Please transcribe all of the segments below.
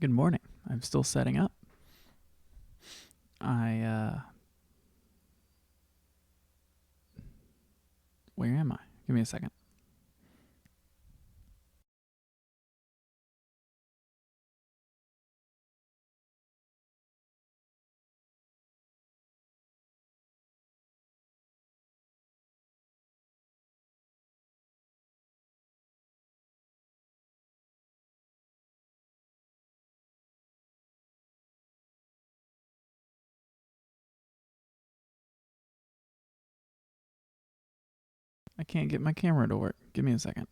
Good morning. I'm still setting up. Where am I? Give me a second. I can't get my camera to work. Give me a second.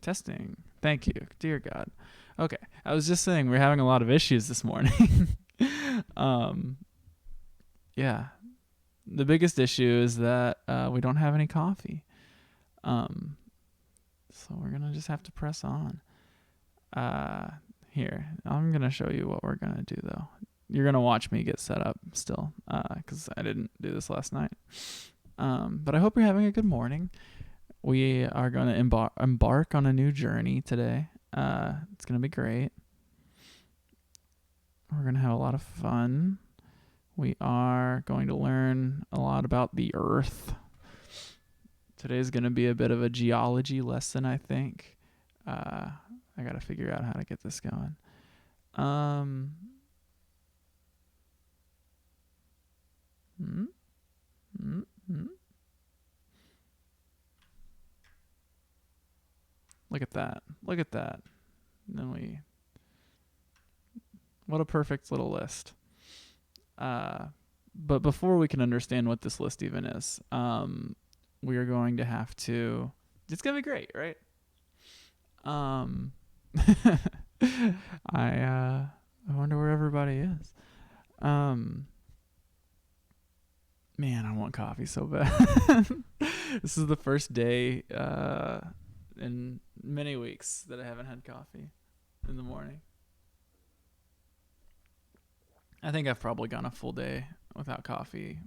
Testing. Thank you. Dear God. Okay. I was just saying we're having a lot of issues this morning. um, yeah. The biggest issue is that we don't have any coffee. Um, so we're going to just have to press on. Here, I'm going to show you what we're going to do, though. You're going to watch me get set up still because I didn't do this last night. But I hope you're having a good morning. We are going to embark on a new journey today. It's going to be great. We're going to have a lot of fun. We are going to learn a lot about the Earth. Today's going to be a bit of a geology lesson, I think. I got to figure out how to get this going. Look at that. Look at that. And then what a perfect little list. But before we can understand what this list even is, we are going to have to. It's gonna be great, right? I wonder where everybody is. Man, I want coffee so bad. This is the first day in many weeks that I haven't had coffee in the morning. I think I've probably gone a full day without coffee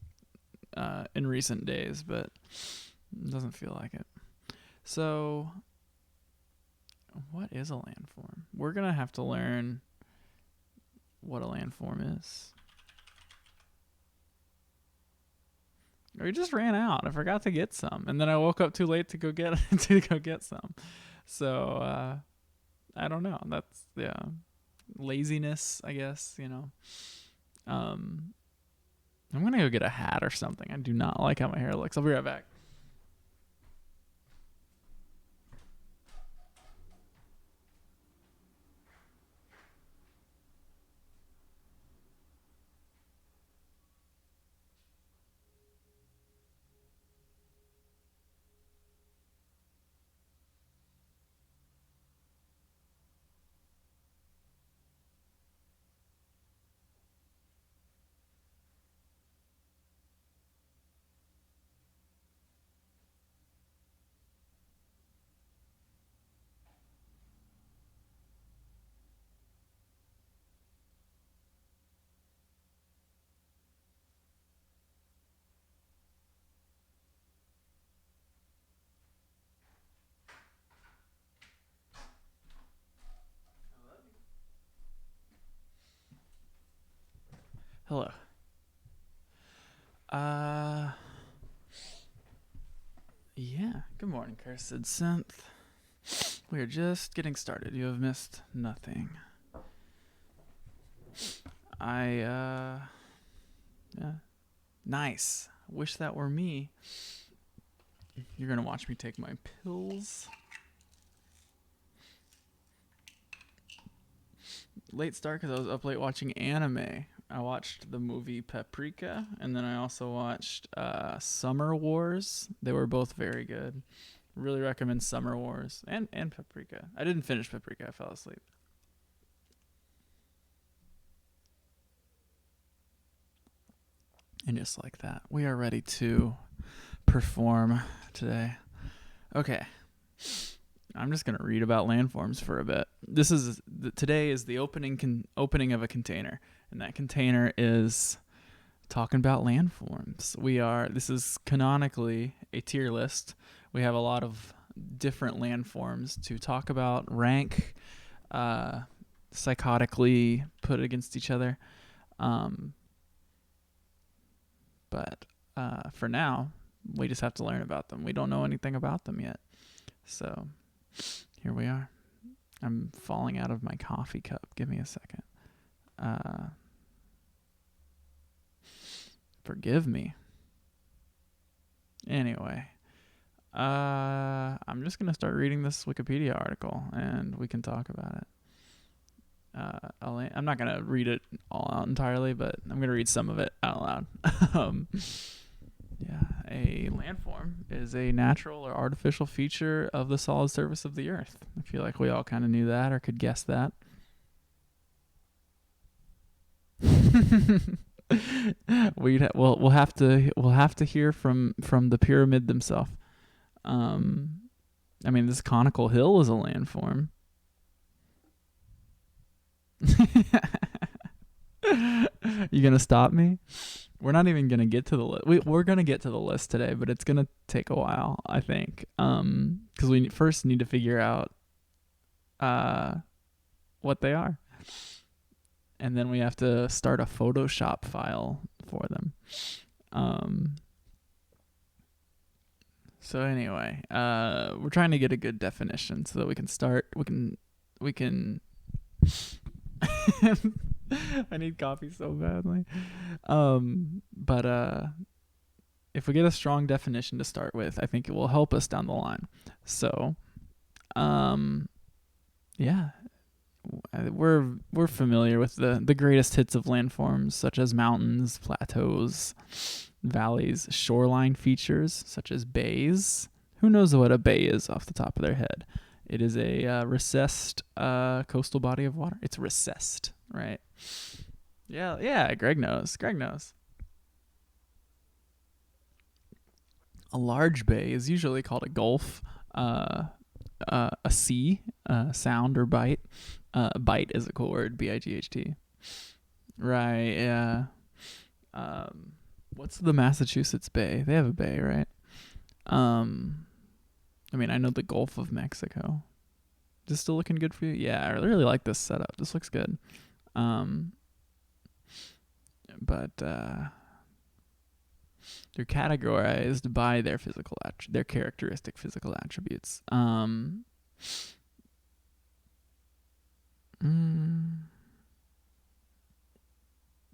in recent days, but it doesn't feel like it. So, what is a landform? We're going to have to learn what a landform is. We just ran out. I forgot to get some, and then I woke up too late to go get some. So I don't know. That's laziness, I guess. I'm gonna go get a hat or something. I do not like how my hair looks. I'll be right back. Hello. Uh, yeah. Good morning, Cursed Synth. We are just getting started. You have missed nothing. Yeah. Nice. Wish that were me. You're gonna watch me take my pills. Late start because I was up late watching anime. I watched the movie Paprika, and then I also watched Summer Wars. They were both very good. Really recommend Summer Wars and Paprika. I didn't finish Paprika. I fell asleep. And just like that, we are ready to perform today. Okay. I'm just going to read about landforms for a bit. Today is the opening of a container, and that container is talking about landforms. This is canonically a tier list. We have a lot of different landforms to talk about, rank, psychotically put against each other. But for now, we just have to learn about them. We don't know anything about them yet. So here we are. I'm falling out of my coffee cup. Give me a second. Forgive me. Anyway, I'm just going to start reading this Wikipedia article, and we can talk about it. I'm not going to read it all out entirely, but I'm going to read some of it out loud. A landform is a natural or artificial feature of the solid surface of the earth. I feel like we all kind of knew that or could guess that. We'll have to hear from the pyramid themselves. This conical hill is a landform. You gonna stop me? We're not even gonna get to the list. We're gonna get to the list today, but it's gonna take a while, I think, because we first need to figure out what they are, and then we have to start a Photoshop file for them. So anyway, we're trying to get a good definition so that we can start. We can. I need coffee so badly. But if we get a strong definition to start with, I think it will help us down the line. So, yeah, we're familiar with the greatest hits of landforms, such as mountains, plateaus, valleys, shoreline features, such as bays. Who knows what a bay is off the top of their head? It is a recessed coastal body of water. It's recessed, right? Yeah. Greg knows. A large bay is usually called a gulf, a sea, sound or bite. Bite is a cool word, B-I-G-H-T. Right, yeah. Um, what's the Massachusetts Bay? They have a bay, right? Um, I mean, I know the Gulf of Mexico. Is this still looking good for you? Yeah, I really like this setup. This looks good. Um, but they're categorized by their their characteristic physical attributes. Mm,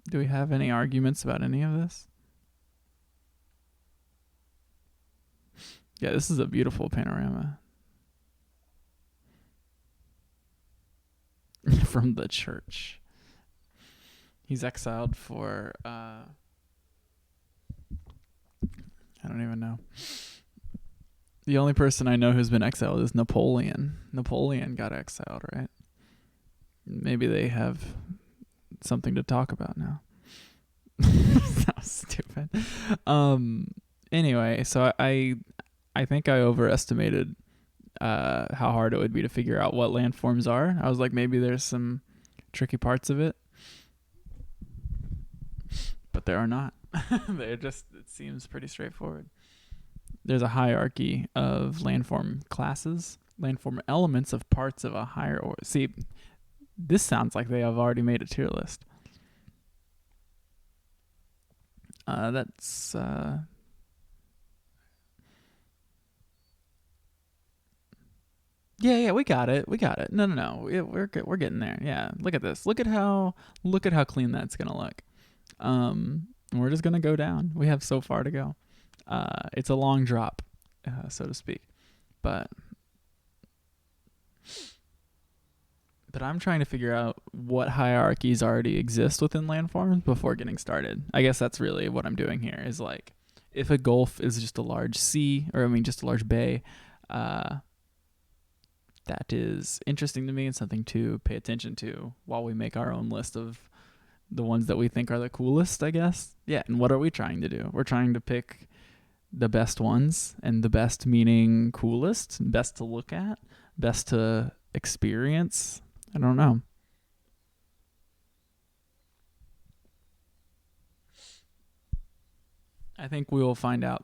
do we have any arguments about any of this? Yeah, this is a beautiful panorama from the church. He's exiled for I don't even know. The only person I know who's been exiled is Napoleon. Napoleon got exiled, right? Maybe they have something to talk about now. That was stupid. Anyway, so I think I overestimated how hard it would be to figure out what landforms are. I was like, maybe there's some tricky parts of it, but there are not. They're just, it seems pretty straightforward. There's a hierarchy of landform classes, landform elements of parts of a higher order. See, this sounds like they have already made a tier list. That's yeah, we got it. We got it. No. We're good. We're getting there. Yeah, look at this. Look at how clean that's gonna look. We're just gonna go down. We have so far to go. It's a long drop, so to speak. But I'm trying to figure out what hierarchies already exist within landforms before getting started. I guess that's really what I'm doing here. Is like, if a gulf is just a large sea, or I mean, just a large bay, that is interesting to me and something to pay attention to while we make our own list of the ones that we think are the coolest, I guess. Yeah, and what are we trying to do? We're trying to pick the best ones, and the best meaning coolest, best to look at, best to experience. I don't know. I think we will find out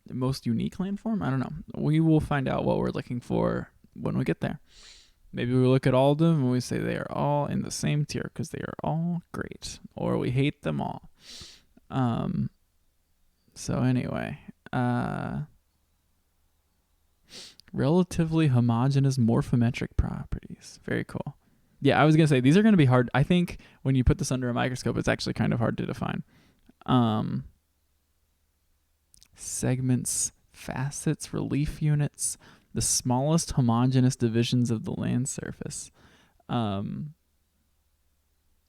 the most unique landform. I don't know. We will find out what we're looking for when we get there. Maybe we look at all of them and we say they are all in the same tier because they are all great, or we hate them all. Um. So anyway, relatively homogeneous morphometric properties. Very cool. Yeah, I was gonna say these are gonna be hard. I think when you put this under a microscope, it's actually kind of hard to define. Um, segments, facets, relief units, the smallest homogeneous divisions of the land surface. Um,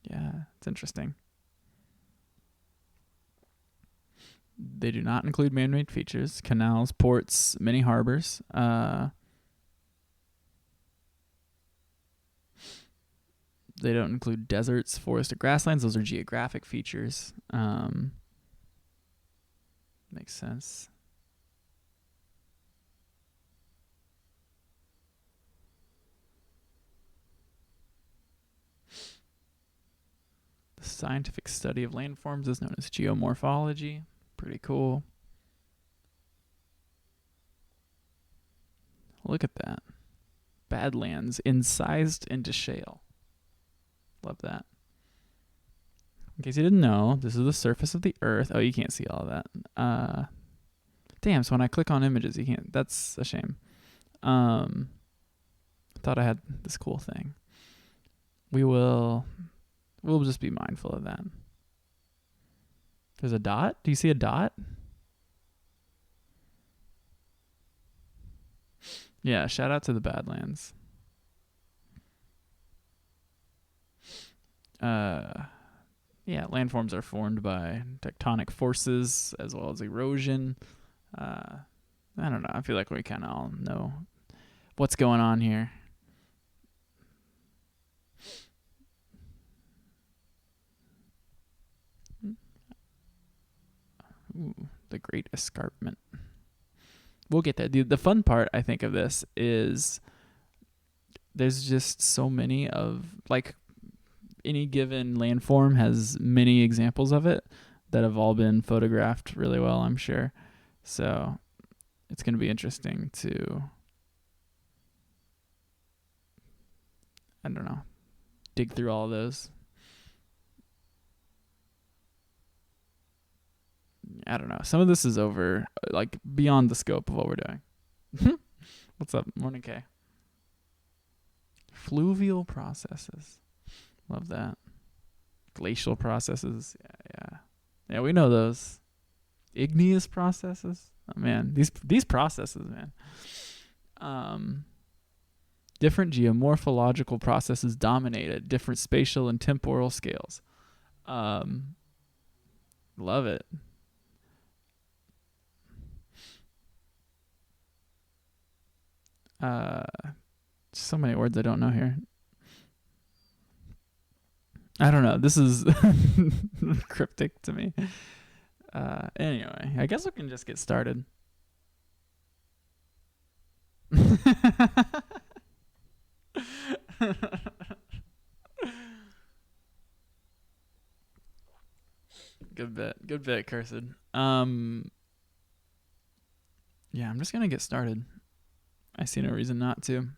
yeah, it's interesting. They do not include man-made features, canals, ports, many harbors. They don't include deserts, forests, or grasslands. Those are geographic features. Makes sense. The scientific study of landforms is known as geomorphology. Pretty cool. Look at that. Badlands incised into shale. Love that. In case you didn't know, this is the surface of the earth. Oh, you can't see all of that. Damn, so when I click on images, you can't. That's a shame. I thought I had this cool thing. We'll just be mindful of that. There's a dot? Do you see a dot? Yeah, shout out to the Badlands. Yeah, landforms are formed by tectonic forces as well as erosion. I don't know. I feel like we kind of all know what's going on here. Ooh, the Great Escarpment. We'll get there. The fun part, I think, of this is there's just so many of, like, any given landform has many examples of it that have all been photographed really well, I'm sure. So it's going to be interesting to, I don't know, dig through all of those. I don't know. Some of this is over, like, beyond the scope of what we're doing. What's up? Morning, K. Fluvial processes. Love that. Glacial processes. Yeah. Yeah, we know those. Igneous processes. Oh, man. These processes, man. Different geomorphological processes dominate at different spatial and temporal scales. Love it. So many words I don't know here. I don't know. This is cryptic to me. Anyway, I guess we can just get started. Good bit, Cursed. Yeah, I'm just gonna get started. I see no reason not to.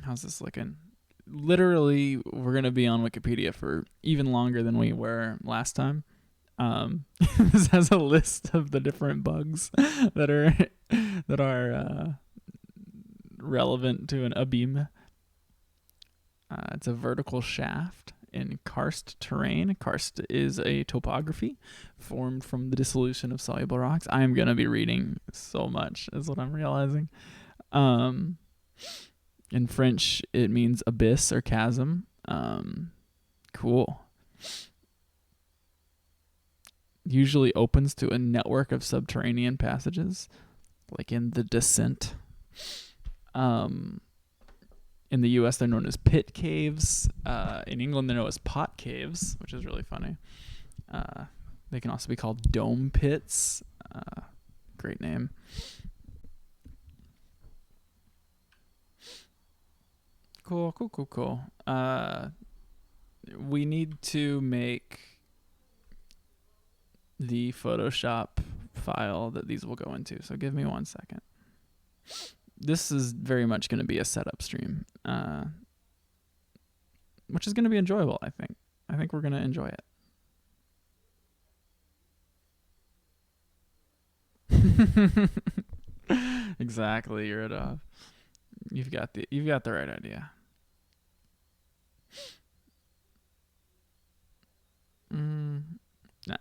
How's this looking? Literally, we're gonna be on Wikipedia for even longer than we were last time. This has a list of the different bugs that are relevant to an abeam. It's a vertical shaft in karst terrain. Karst is a topography formed from the dissolution of soluble rocks. I am gonna be reading so much, is what I'm realizing. In French, it means abyss or chasm. Cool. Usually opens to a network of subterranean passages, like in The Descent. In the U.S., they're known as pit caves. In England, they're known as pot caves, which is really funny. They can also be called dome pits. Great name. Cool. We need to make the Photoshop file that these will go into. So give me 1 second. This is very much going to be a setup stream, which is going to be enjoyable, I think. I think we're going to enjoy it. Exactly, you're at a. You've got the right idea.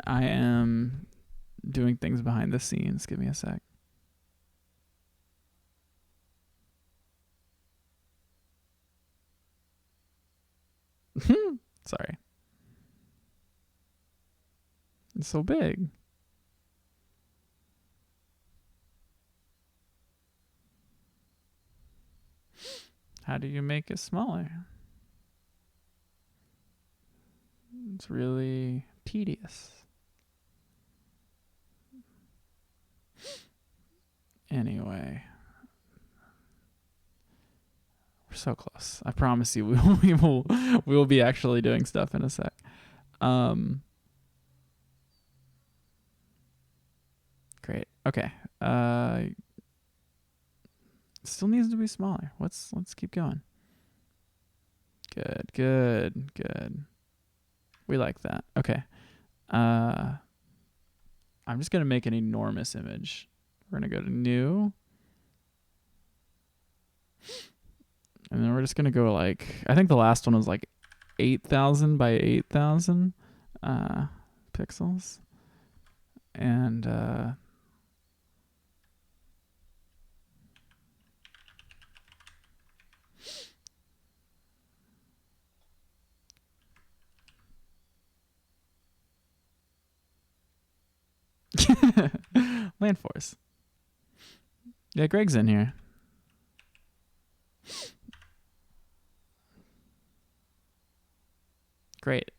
I am doing things behind the scenes. Give me a sec. Sorry. It's so big. How do you make it smaller? It's really tedious. Anyway. We're so close. I promise you we will be actually doing stuff in a sec. Great. Okay. Still needs to be smaller. Let's keep going. Good. We like that. Okay. I'm just gonna make an enormous image. We're gonna go to new. And then we're just gonna go like, I think the last one was like 8,000 by 8,000 pixels. And Landforce. Yeah, Greg's in here. Great.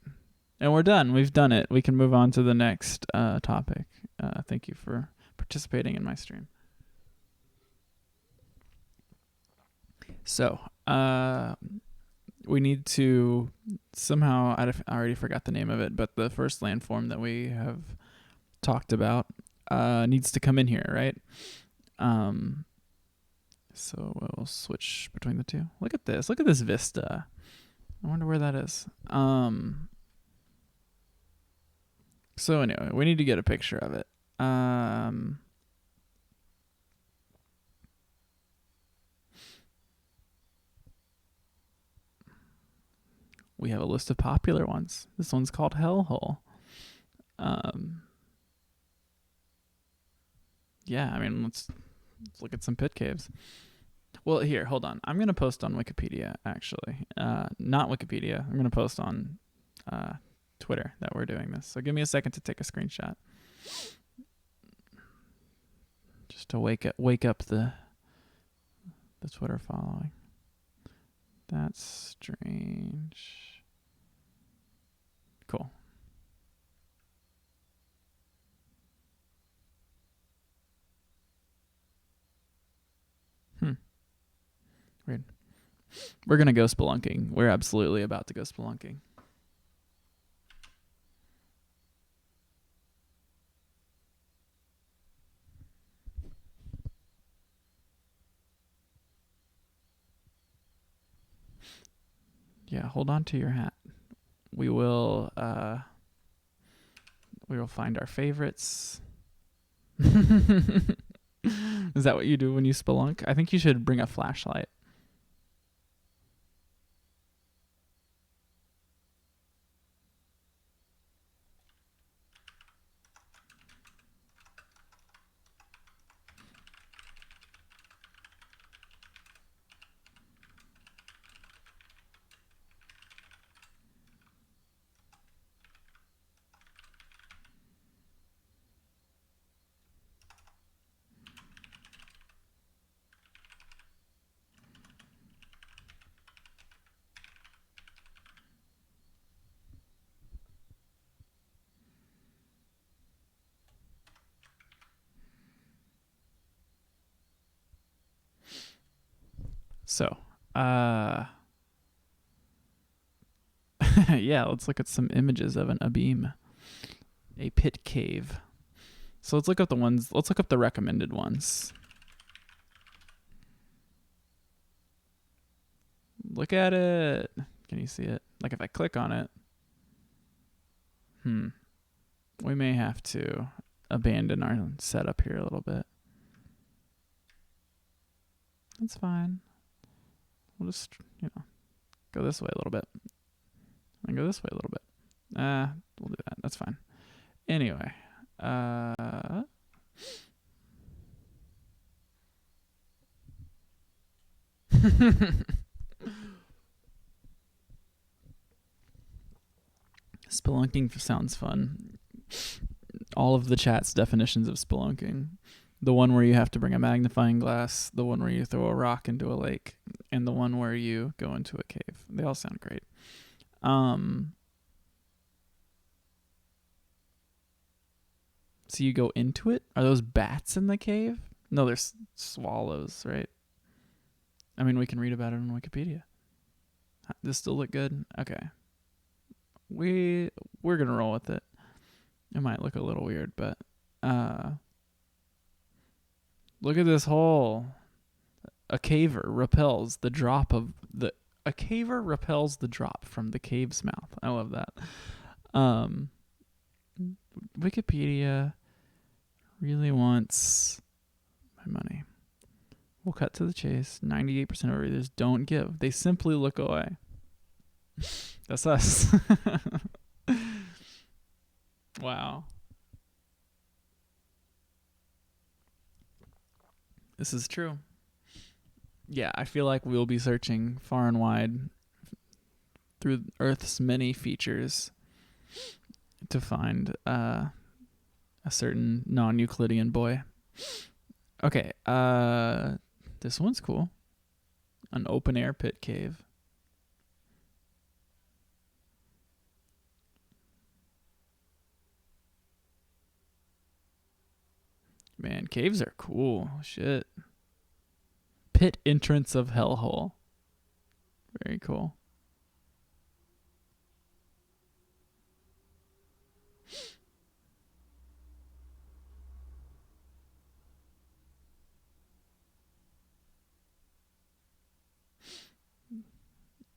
And we're done. We've done it. We can move on to the next topic. Thank you for participating in my stream. So, we need to somehow, I already forgot the name of it, but the first landform that we have talked about needs to come in here, right? So we'll switch between the two. Look at this. Look at this vista. I wonder where that is. So anyway, we need to get a picture of it. We have a list of popular ones. This one's called Hellhole. Yeah, I mean, let's look at some pit caves. Well, here, hold on. I'm going to post on Wikipedia, actually. Not Wikipedia. I'm going to post on Twitter that we're doing this. So give me a second to take a screenshot. Just to wake up the Twitter following. That's strange. Cool. Weird. We're going to go spelunking. We're absolutely about to go spelunking. Yeah, hold on to your hat. We will find our favorites. Is that what you do when you spelunk? I think you should bring a flashlight. So, yeah, let's look at some images of an abeam, a pit cave. So let's look up the ones. Let's look up the recommended ones. Look at it. Can you see it? Like if I click on it, we may have to abandon our setup here a little bit. That's fine. We'll just, go this way a little bit. And go this way a little bit. We'll do that. That's fine. Anyway. Spelunking sounds fun. All of the chat's definitions of spelunking. The one where you have to bring a magnifying glass, the one where you throw a rock into a lake, and the one where you go into a cave. They all sound great. So you go into it? Are those bats in the cave? No, they're swallows, right? I mean, we can read about it on Wikipedia. Does still look good? Okay. We're gonna roll with it. It might look a little weird, but look at this hole. A caver repels the drop from the cave's mouth. I love that. Wikipedia really wants my money. We'll cut to the chase. 98% of readers don't give. They simply look away. That's us. Wow. This is true. Yeah, I feel like we'll be searching far and wide through Earth's many features to find a certain non-Euclidean boy. Okay, this one's cool. An open-air pit cave. Man, caves are cool. Shit. Pit entrance of hellhole. Very cool.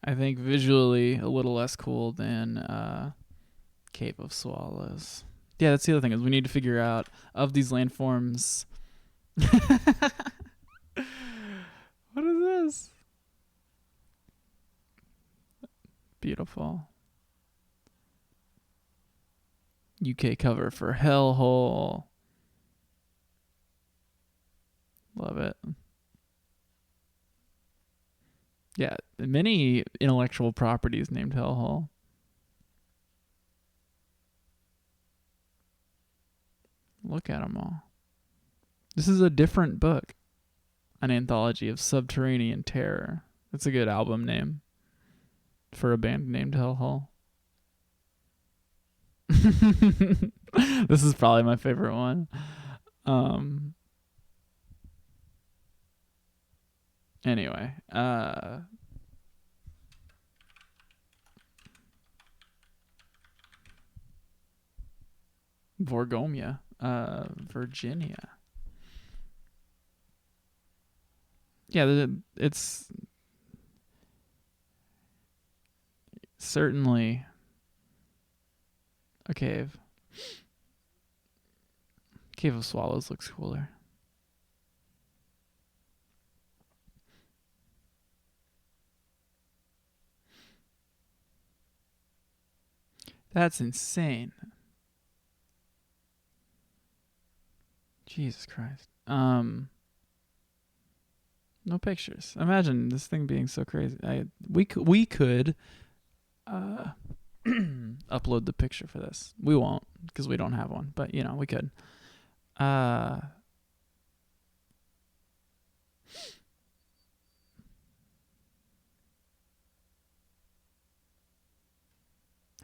I think visually a little less cool than Cave of Swallows. Yeah, that's the other thing is we need to figure out of these landforms. What is this? Beautiful. UK cover for Hellhole. Love it. Yeah, many intellectual properties named Hellhole. Look at them all. This is a different book. An anthology of subterranean terror. That's a good album name for a band named Hellhole. This is probably my favorite one. Anyway, Vorgomia, Virginia. Yeah, it's certainly a cave. Cave of Swallows looks cooler. That's insane. Jesus Christ. No pictures. Imagine this thing being so crazy. We could upload the picture for this. We won't because we don't have one, but we could.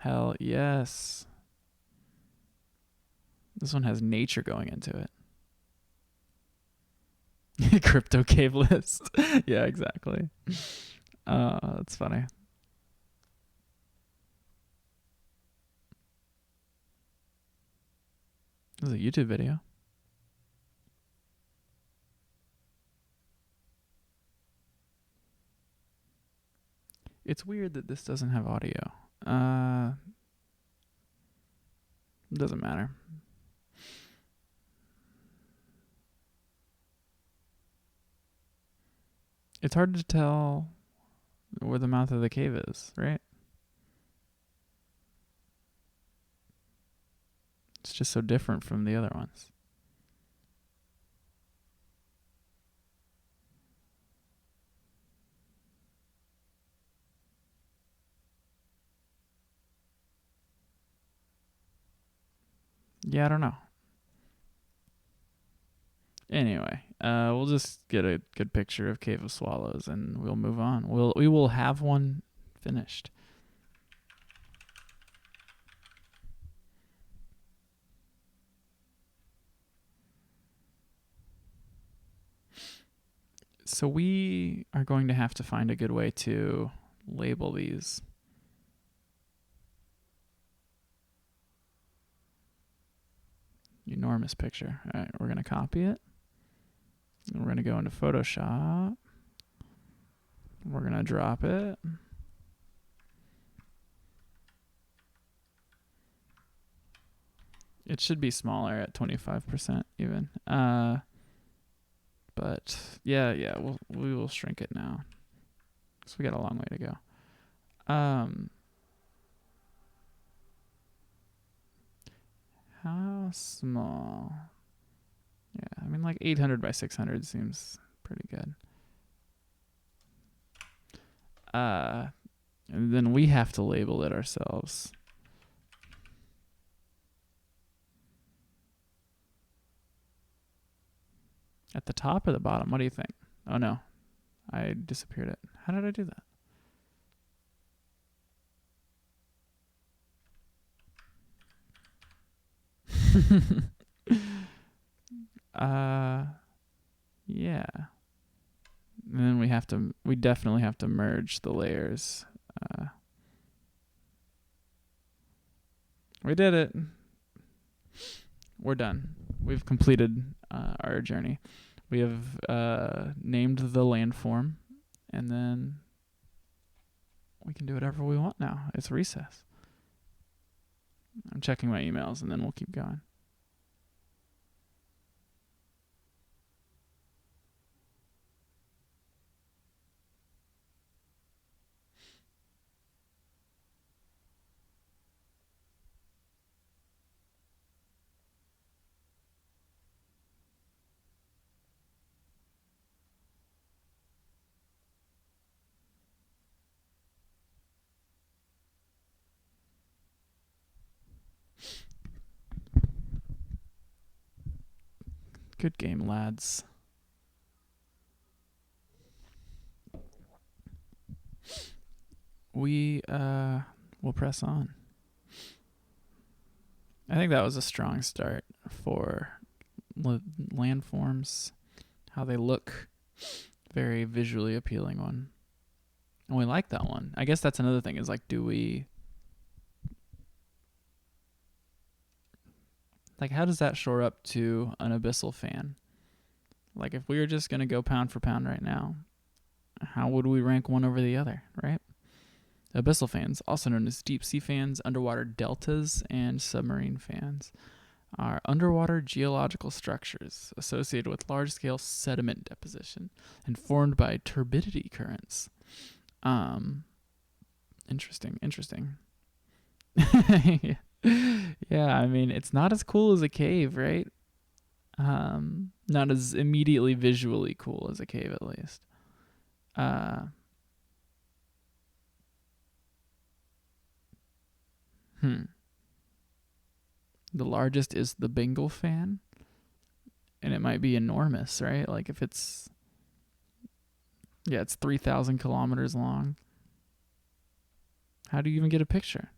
Hell yes. This one has nature going into it. Crypto cave list. Yeah, exactly. That's funny. This is a YouTube video. It's weird that this doesn't have audio. Doesn't matter. It's hard to tell where the mouth of the cave is, right? It's just so different from the other ones. Yeah, I don't know. Anyway, we'll just get a good picture of Cave of Swallows and we'll move on. We will have one finished. So we are going to have to find a good way to label these. Enormous picture. All right, we're going to copy it. And we're going to go into Photoshop. We're going to drop it. It should be smaller at 25% even. But yeah, we will shrink it now. So we got a long way to go. How small? Yeah, I mean like 800 by 600 seems pretty good. And then we have to label it ourselves. At the top or the bottom? What do you think? Oh no, I disappeared it. How did I do that? Yeah. And then we definitely have to merge the layers. We did it. We're done. We've completed our journey. We have, named the landform, and then, We can do whatever we want now. It's recess. I'm checking my emails and then we'll keep going. Good game, lads. We will press on. I think that was a strong start for landforms. How they look, very visually appealing one. And we like that one. I guess that's another thing is like, do we, like, how does that shore up to an Abyssal fan? Like, if we were just going to go pound for pound right now, how would we rank one over the other, right? Abyssal fans, also known as deep sea fans, underwater deltas, and submarine fans, are underwater geological structures associated with large-scale sediment deposition and formed by turbidity currents. Interesting. Yeah, I mean, it's not as cool as a cave, right? Not as immediately visually cool as a cave, at least. The largest is the Bengal fan, and it might be enormous, right? Like if it's, yeah, it's 3,000 kilometers long. How do you even get a picture?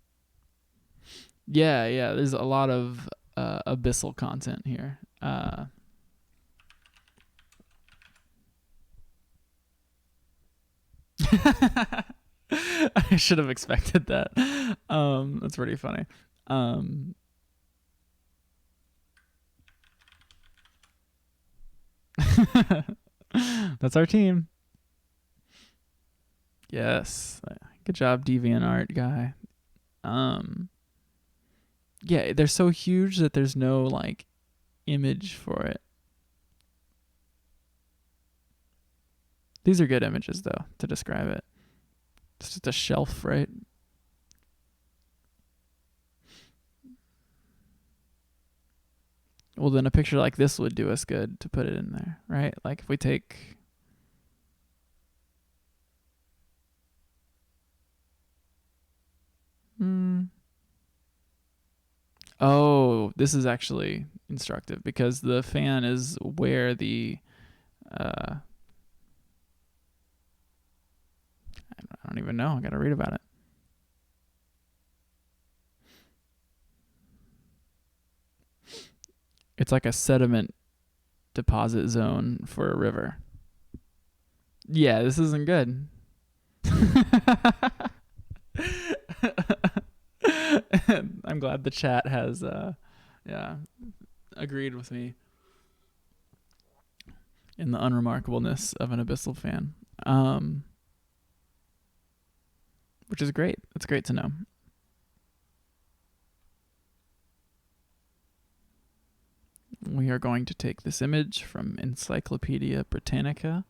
Yeah, there's a lot of abyssal content here. I should have expected that. That's pretty funny. That's our team. Yes. Good job, DeviantArt guy. Yeah, they're so huge that there's no like image for it. These are good images though to describe it. It's just a shelf, right? Well, then a picture like this would do us good to put it in there, right? Like if we take, oh, this is actually instructive because the fan is where the, I don't even know. I got to read about it. It's like a sediment deposit zone for a river. Yeah, this isn't good. I'm glad the chat has agreed with me in the unremarkableness of an abyssal fan. Which is great. It's great to know. We are going to take this image from Encyclopedia Britannica.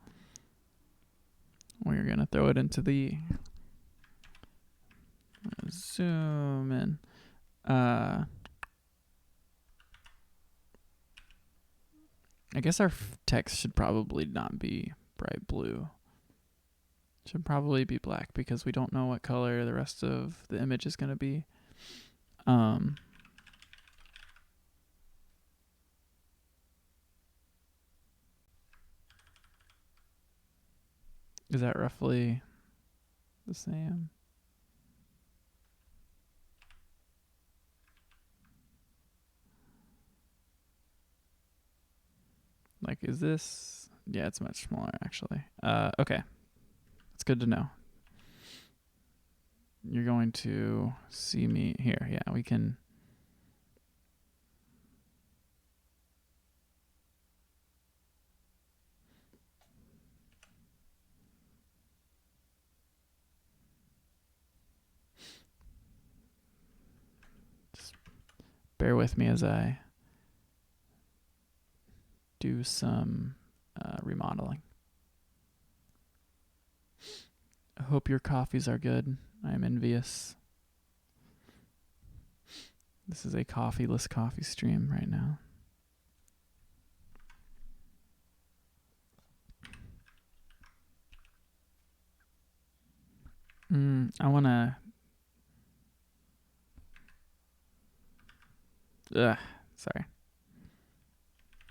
We're going to throw it into the zoom in. I guess our text should probably not be bright blue. Should probably be black because we don't know what color the rest of the image is going to be. Is that roughly the same? Like, is this? Yeah, it's much smaller, actually. Okay. It's good to know. You're going to see me here. Yeah, we can. bear with me as I do some remodeling. I hope your coffees are good. I am envious. This is a coffee-less coffee stream right now. I want to... Sorry.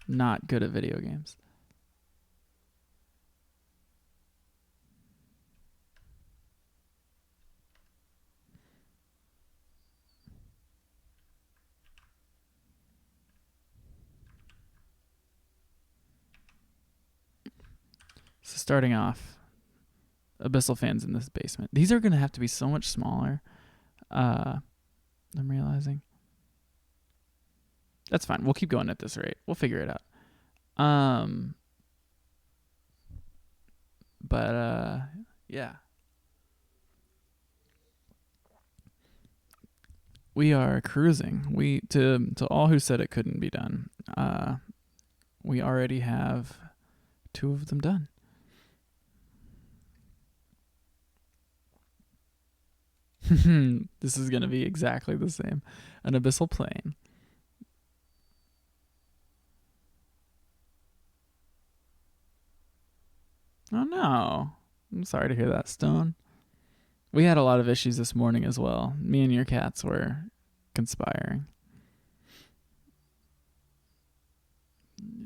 Not good at video games. So starting off, Abyssal fans in this basement. These are going to have to be so much smaller. I'm realizing. That's fine. We'll keep going at this rate. We'll figure it out. Yeah. We are cruising. We to all who said it couldn't be done. We already have 2 of them done. This is going to be exactly the same. An abyssal plane. Oh no. I'm sorry to hear that, Stone. We had a lot of issues this morning as well. Me and your cats were conspiring.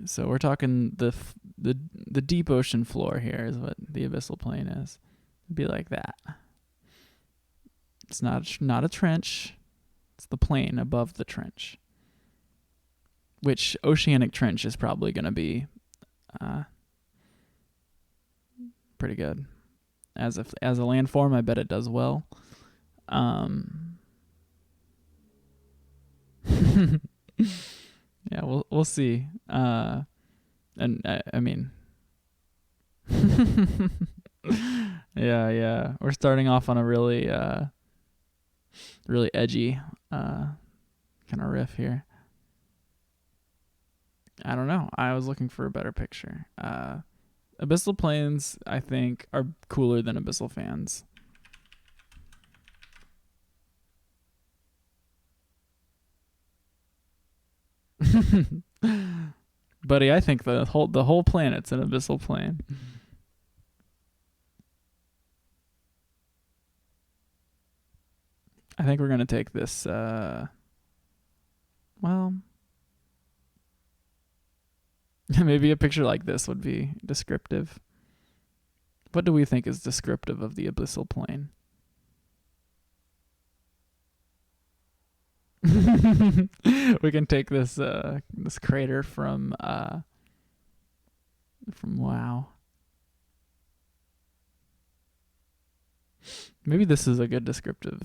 So we're talking the deep ocean floor here is what the abyssal plane is. It'd be like that. It's not a trench. It's the plane above the trench. Which oceanic trench is probably going to be pretty good. As a landform, I bet it does well. Yeah, we'll see. And I mean, yeah, we're starting off on a really edgy kind of riff here. I don't know. I was looking for a better picture. Abyssal planes, I think, are cooler than abyssal fans. Buddy, I think the whole planet's an abyssal plane. I think we're gonna take this. Well, maybe a picture like this would be descriptive. What do we think is descriptive of the abyssal plane? We can take this crater from WoW. Maybe this is a good descriptor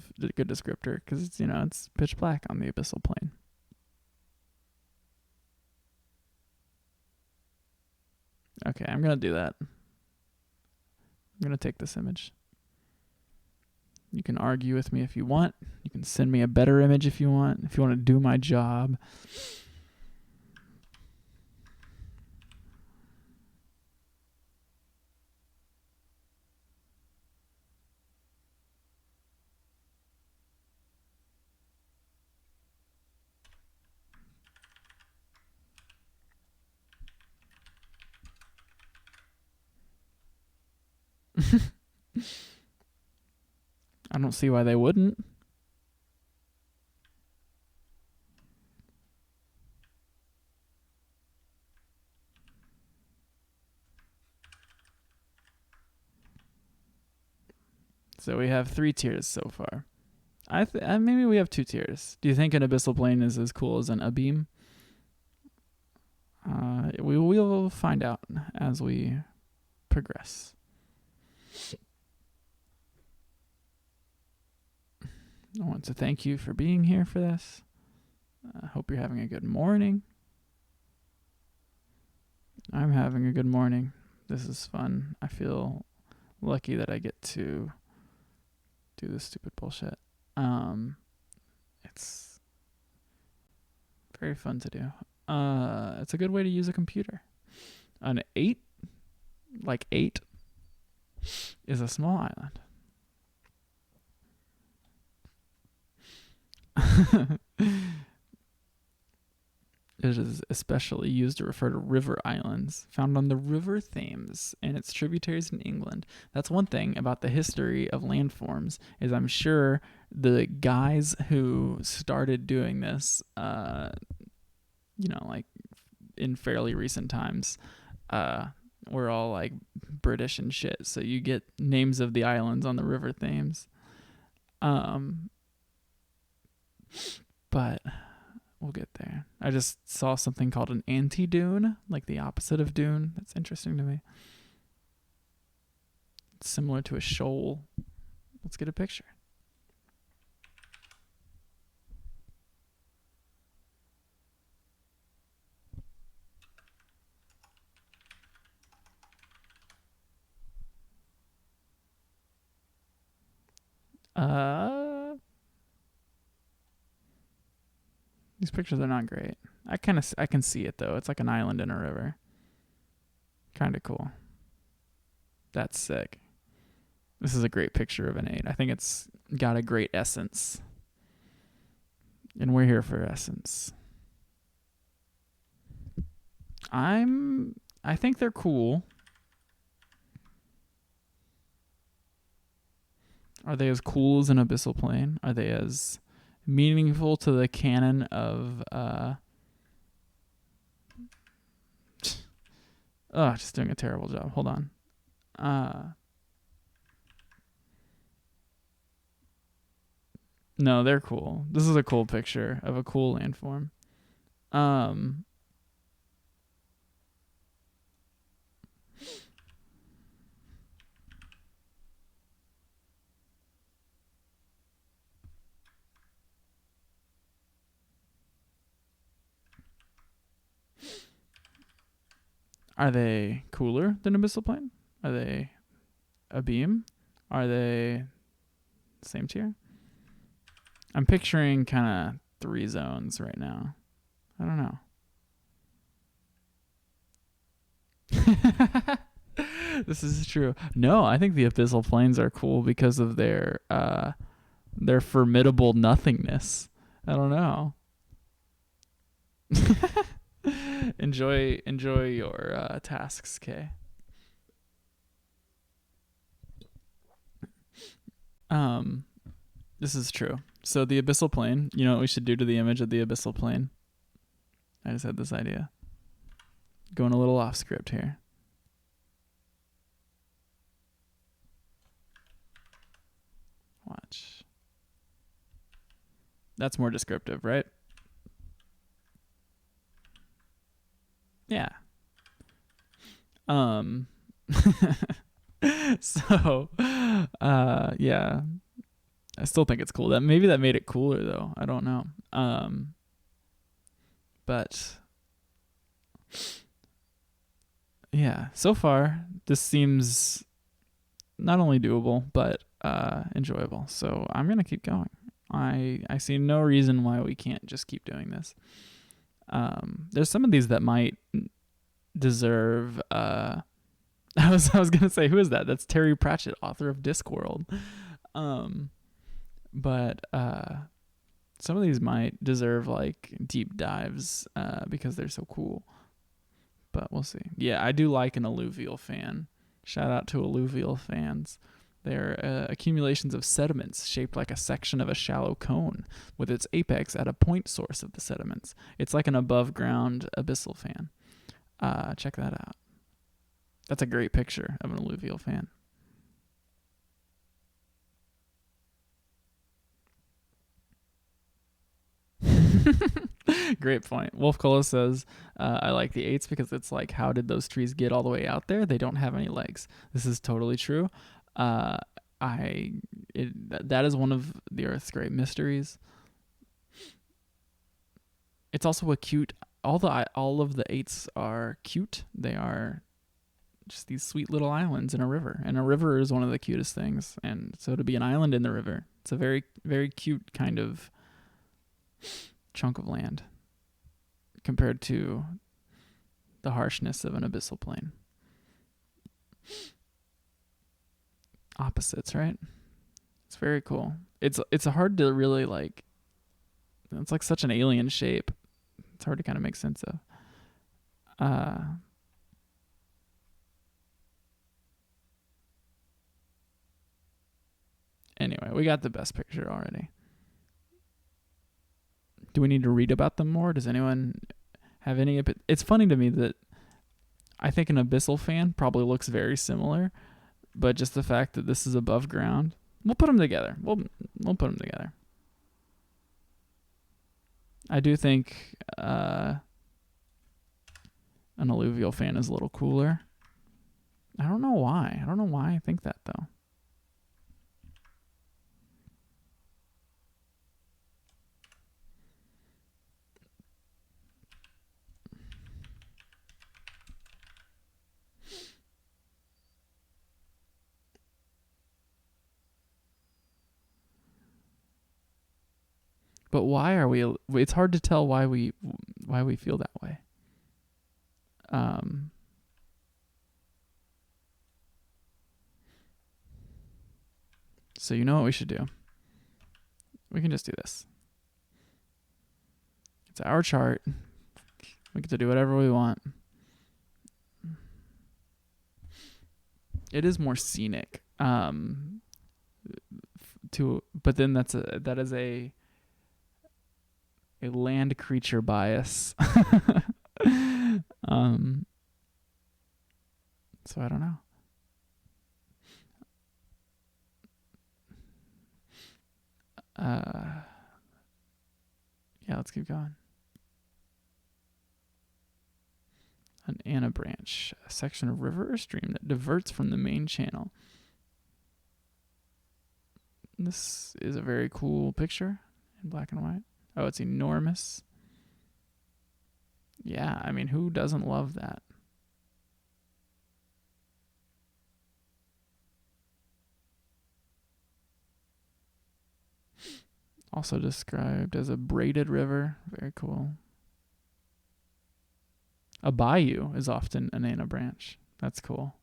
because it's pitch black on the abyssal plane. Okay, I'm gonna do that. I'm gonna take this image. You can argue with me if you want. You can send me a better image if you want. If you want to do my job. I don't see why they wouldn't. So we have 3 tiers so far. Maybe we have 2 tiers. Do you think an abyssal plane is as cool as an abeam? We will find out as we progress. I want to thank you for being here for this. I hope you're having a good morning. I'm having a good morning. This is fun. I feel lucky that I get to do this stupid bullshit. It's Very fun to do. It's a good way to use a computer. An 8, like 8, is a small island. It is especially used to refer to river islands found on the River Thames and its tributaries in England. That's one thing about the history of landforms, is I'm sure the guys who started doing this, like in fairly recent times, were all like British and shit. So you get names of the islands on the River Thames. But we'll get there. I just saw something called an anti-dune, like the opposite of dune. That's interesting to me. It's similar to a shoal. Let's get a picture. These pictures are not great. I can see it though. It's like an island in a river. Kind of cool. That's sick. This is a great picture of an 8. I think it's got a great essence. And we're here for essence. I think they're cool. Are they as cool as an abyssal plane? Are they as meaningful to the canon of just doing a terrible job. Hold on. No, they're cool. This is a cool picture of a cool landform. Are they cooler than abyssal plane? Are they a beam? Are they same tier? I'm picturing kind of 3 zones right now. I don't know. This is true. No, I think the abyssal planes are cool because of their formidable nothingness. I don't know. enjoy your tasks, Kay. This is true. So the abyssal plane, you know what we should do to the image of the abyssal plane? I just had this idea. Going a little off script here. Watch. That's more descriptive, right? Yeah. So, yeah. I still think it's cool. That maybe that made it cooler though. I don't know. But yeah, so far this seems not only doable but enjoyable. So I'm gonna keep going. I see no reason why we can't just keep doing this. There's some of these that might deserve. I was gonna say, who is that? That's Terry Pratchett, author of Discworld. But some of these might deserve like deep dives because they're so cool. But we'll see. Yeah, I do like an alluvial fan. Shout out to alluvial fans. They're accumulations of sediments shaped like a section of a shallow cone, with its apex at a point source of the sediments. It's like an above-ground abyssal fan. Check that out. That's a great picture of an alluvial fan. Great point. Wolf Cola says, I like the 8s because it's like, how did those trees get all the way out there? They don't have any legs. This is totally true. That is one of the Earth's great mysteries. It's also a cute. All of the 8s are cute. They are just these sweet little islands in a river, and a river is one of the cutest things. And so to be an island in the river, it's a very, very cute kind of chunk of land. compared to the harshness of an abyssal plain. Opposites, right? It's very cool. It's hard to really like. It's like such an alien shape. It's hard to kind of make sense of. Anyway, we got the best picture already. Do we need to read about them more? Does anyone have any? It's funny to me that I think an abyssal fan probably looks very similar, but just the fact that this is above ground, we'll put them together. We'll put them together. I do think an alluvial fan is a little cooler. I don't know why. I think that though. But why are we? It's hard to tell why we feel that way. So you know what we should do? We can just do this. It's our chart. We get to do whatever we want. It is more scenic. But then that is a land creature bias. So I don't know. Yeah, let's keep going. An Anna branch, a section of river or stream that diverts from the main channel. This is a very cool picture in black and white. Oh, it's enormous. Yeah, I mean, who doesn't love that? Also described as a braided river. Very cool. A bayou is often an Anna branch. That's cool.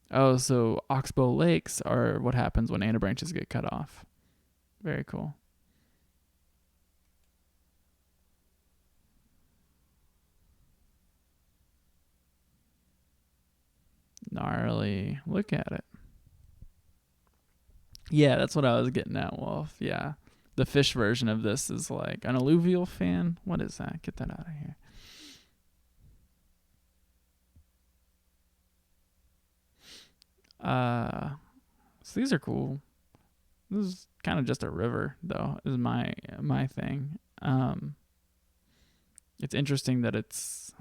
Oh, so oxbow lakes are what happens when Anna branches get cut off. Very cool. Gnarly. Look at it. Yeah, that's what I was getting at, Wolf. Yeah. The fish version of this is like an alluvial fan. What is that? Get that out of here. So these are cool. This is kind of just a river, though, is my thing. It's interesting that it's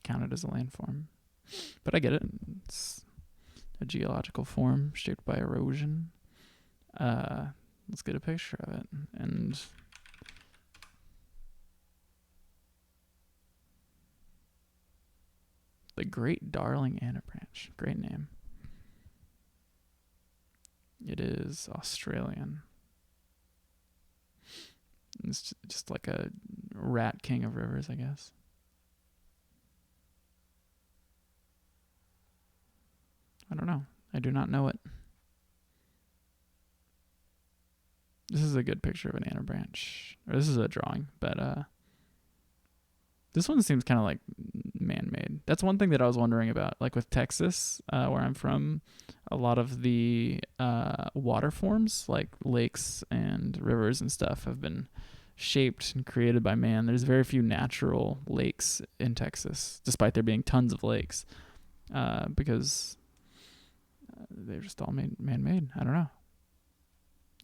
counted as a landform, but I get it. It's a geological form shaped by erosion. Let's get a picture of it. And the Great Darling Anna Branch. Great name. It is Australian. It's just like a rat king of rivers, I guess. I don't know. I do not know it. This is a good picture of an Anna branch. Or this is a drawing, but this one seems kind of like man-made. That's one thing that I was wondering about. Like with Texas, where I'm from, a lot of the water forms, like lakes and rivers and stuff, have been shaped and created by man. There's very few natural lakes in Texas, despite there being tons of lakes, because they're just all man-made. I don't know.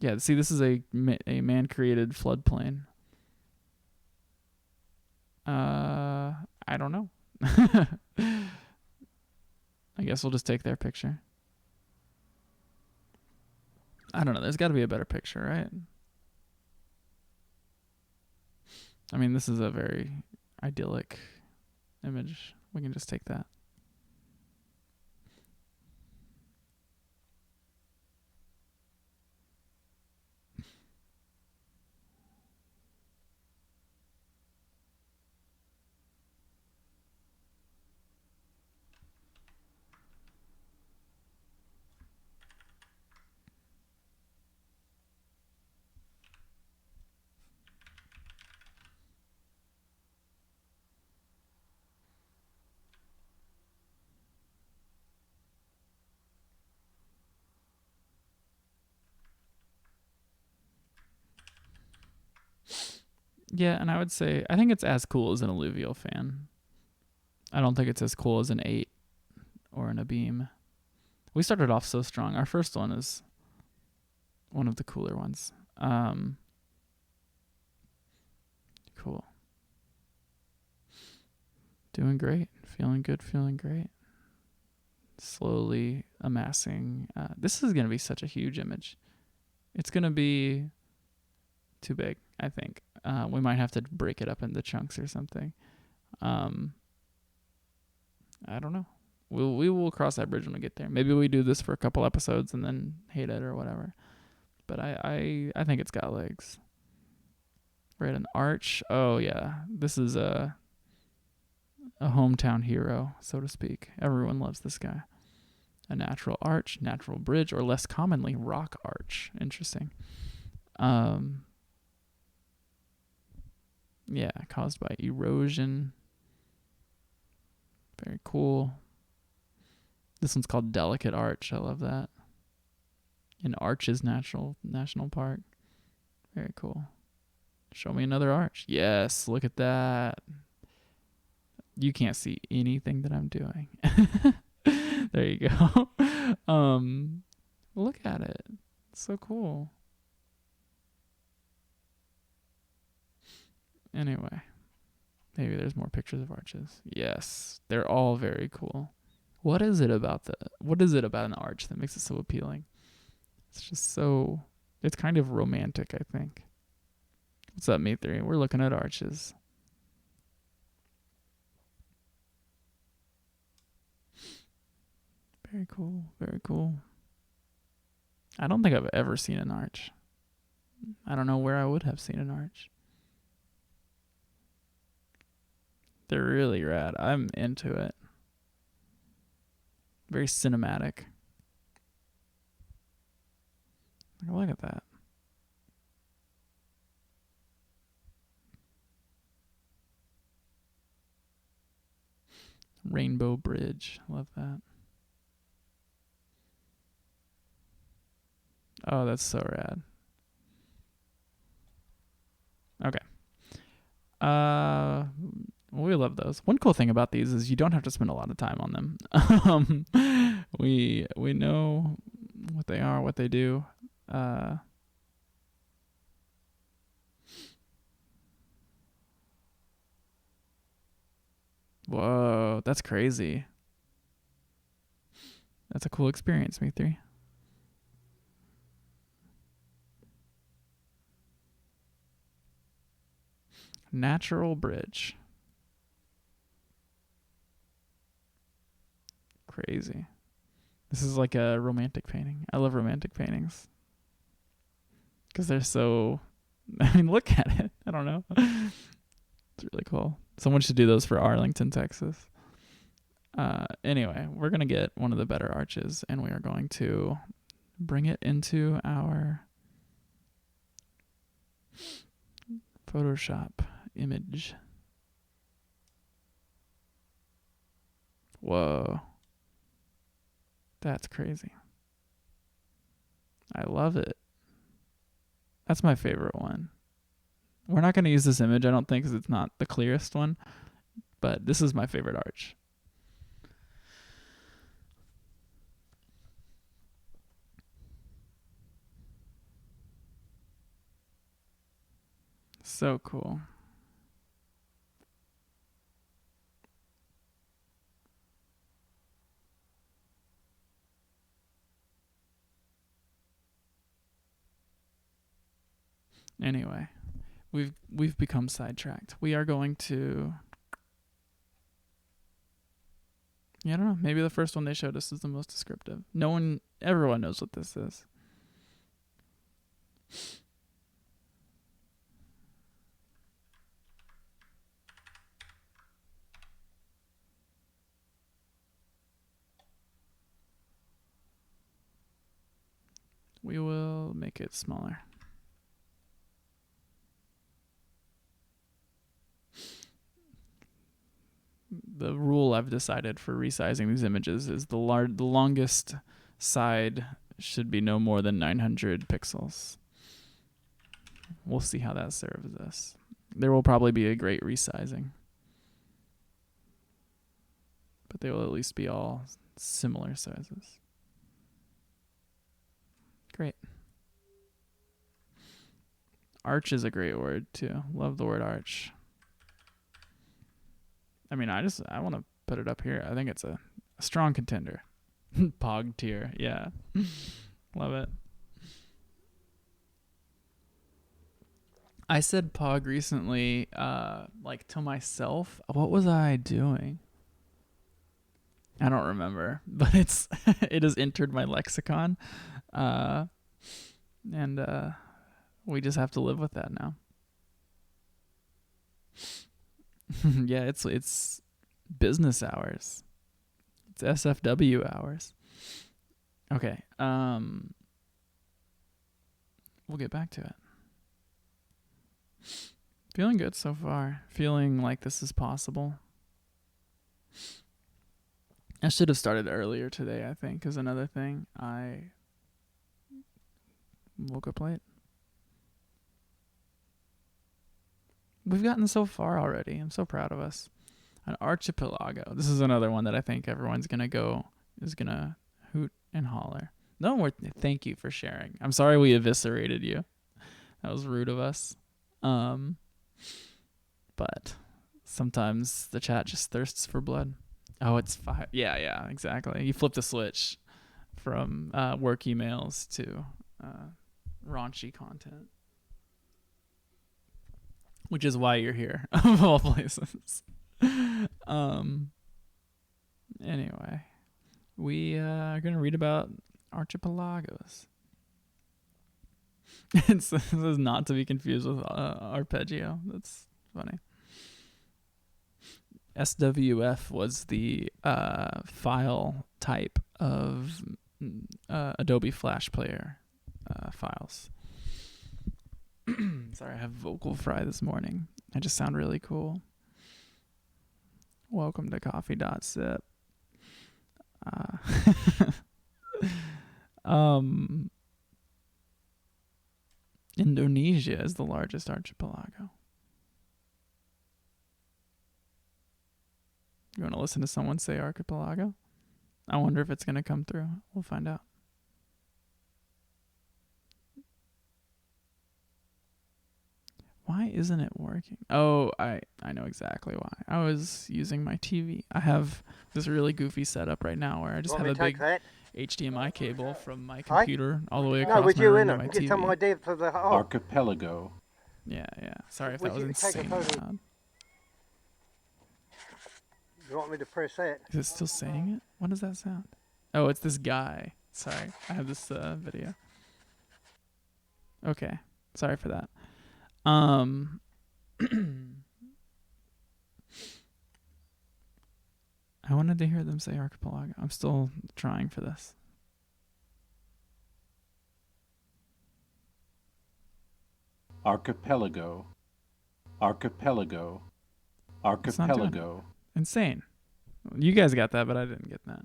Yeah, see, this is a man-created floodplain. I don't know. I guess we'll just take their picture. I don't know. There's got to be a better picture, right? I mean, this is a very idyllic image. We can just take that. Yeah, and I would say I think it's as cool as an alluvial fan. I don't think it's as cool as an 8 or an Abeam. We started off so strong. Our first one is one of the cooler ones. Cool. Doing great. Feeling good, feeling great. Slowly amassing. This is going to be such a huge image. It's going to be too big, I think. We might have to break it up into chunks or something. I don't know. We will cross that bridge when we get there. Maybe we do this for a couple episodes and then hate it or whatever. But I think it's got legs. Right, an arch. Oh yeah, this is a hometown hero, so to speak. Everyone loves this guy. A natural arch, natural bridge, or less commonly, rock arch. Interesting. Yeah, caused by erosion. Very cool. This one's called Delicate Arch. I love that. In Arches National Park. Very cool. Show me another arch. Yes, look at that. You can't see anything that I'm doing. There you go. Look at it. It's so cool. Anyway, maybe there's more pictures of arches. Yes, they're all very cool. What is it about an arch that makes it so appealing? It's just so, it's kind of romantic, I think. What's up, Me3? We're looking at arches. Very cool, very cool. I don't think I've ever seen an arch. I don't know where I would have seen an arch. They're really rad. I'm into it. Very cinematic. Look at that. Rainbow Bridge. Love that. Oh, that's so rad. Okay. We love those. One cool thing about these is you don't have to spend a lot of time on them. We know what they are, what they do. Whoa, that's crazy. That's a cool experience, Me3. Natural bridge. Crazy. This is like a romantic painting. I love romantic paintings. Because they're so, I mean, look at it. I don't know. It's really cool. Someone should do those for Arlington, Texas. Anyway, we're going to get one of the better arches, and we are going to bring it into our Photoshop image. Whoa. That's crazy. I love it. That's my favorite one. We're not going to use this image, I don't think, because it's not the clearest one. But this is my favorite arch. So cool. Anyway, we've become sidetracked. We are going to, yeah, I don't know, maybe the first one they showed us is the most descriptive. Everyone knows what this is. We will make it smaller. The rule I've decided for resizing these images is the longest side should be no more than 900 pixels. We'll see how that serves us. There will probably be a great resizing, but they will at least be all similar sizes. Great. Arch is a great word too. Love the word arch. I mean, I want to put it up here. I think it's a strong contender. Pog tier. Yeah. Love it. I said pog recently, like to myself. What was I doing? I don't remember, but it has entered my lexicon, and we just have to live with that now. Yeah, it's business hours. It's SFW hours. Okay. We'll get back to it. Feeling good so far. Feeling like this is possible. I should have started earlier today, I think, is another thing. I woke up late. We've gotten so far already. I'm so proud of us. An archipelago. This is another one that I think everyone's going to hoot and holler. No more. Thank you for sharing. I'm sorry we eviscerated you. That was rude of us. But sometimes the chat just thirsts for blood. Oh, it's 5. Yeah, exactly. You flip the switch from work emails to raunchy content, which is why you're here, of all places. Anyway, we are going to read about archipelagos. This is not to be confused with arpeggio. That's funny. SWF was the file type of Adobe Flash Player files. Sorry, I have vocal fry this morning. I just sound really cool. Welcome to coffee.sip. Indonesia is the largest archipelago. You want to listen to someone say archipelago? I wonder if it's going to come through. We'll find out. Why isn't it working? Oh, I know exactly why. I was using my TV. I have this really goofy setup right now where I just have a big HDMI cable from my computer all the way across my room to my TV. Some idea for the archipelago. Yeah. Sorry if that was insanely loud. You want me to press that? Is it still saying it? What does that sound? Oh, it's this guy. Sorry, I have this video. Okay, sorry for that. I wanted to hear them say archipelago. I'm still trying for this. Archipelago. Archipelago. Archipelago. Insane. You guys got that, but I didn't get that.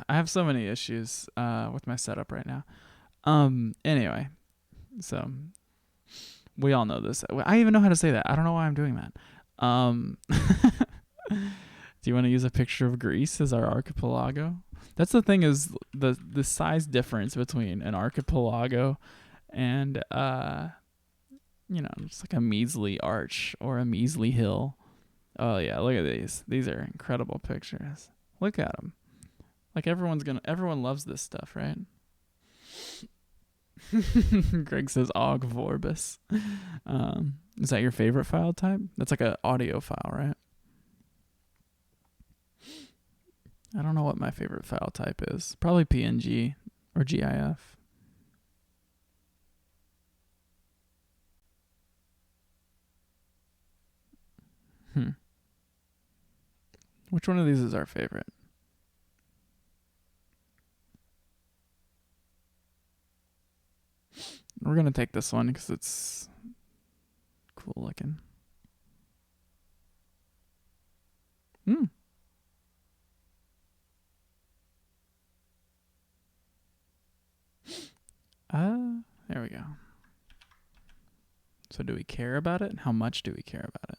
I have so many issues with my setup right now. Anyway, so we all know this. I even know how to say that. I don't know why I'm doing that. Do you want to use a picture of Greece as our archipelago? That's the thing, is the size difference between an archipelago and just like a measly arch or a measly hill. Oh yeah, look at these. These are incredible pictures. Look at them. Like everyone loves this stuff, right? Greg says Og Vorbis. Is that your favorite file type? That's like an audio file, right? I don't know what my favorite file type is. Probably PNG or GIF. Which one of these is our favorite? We're going to take this one because it's cool looking. There we go. So do we care about it? And how much do we care about it?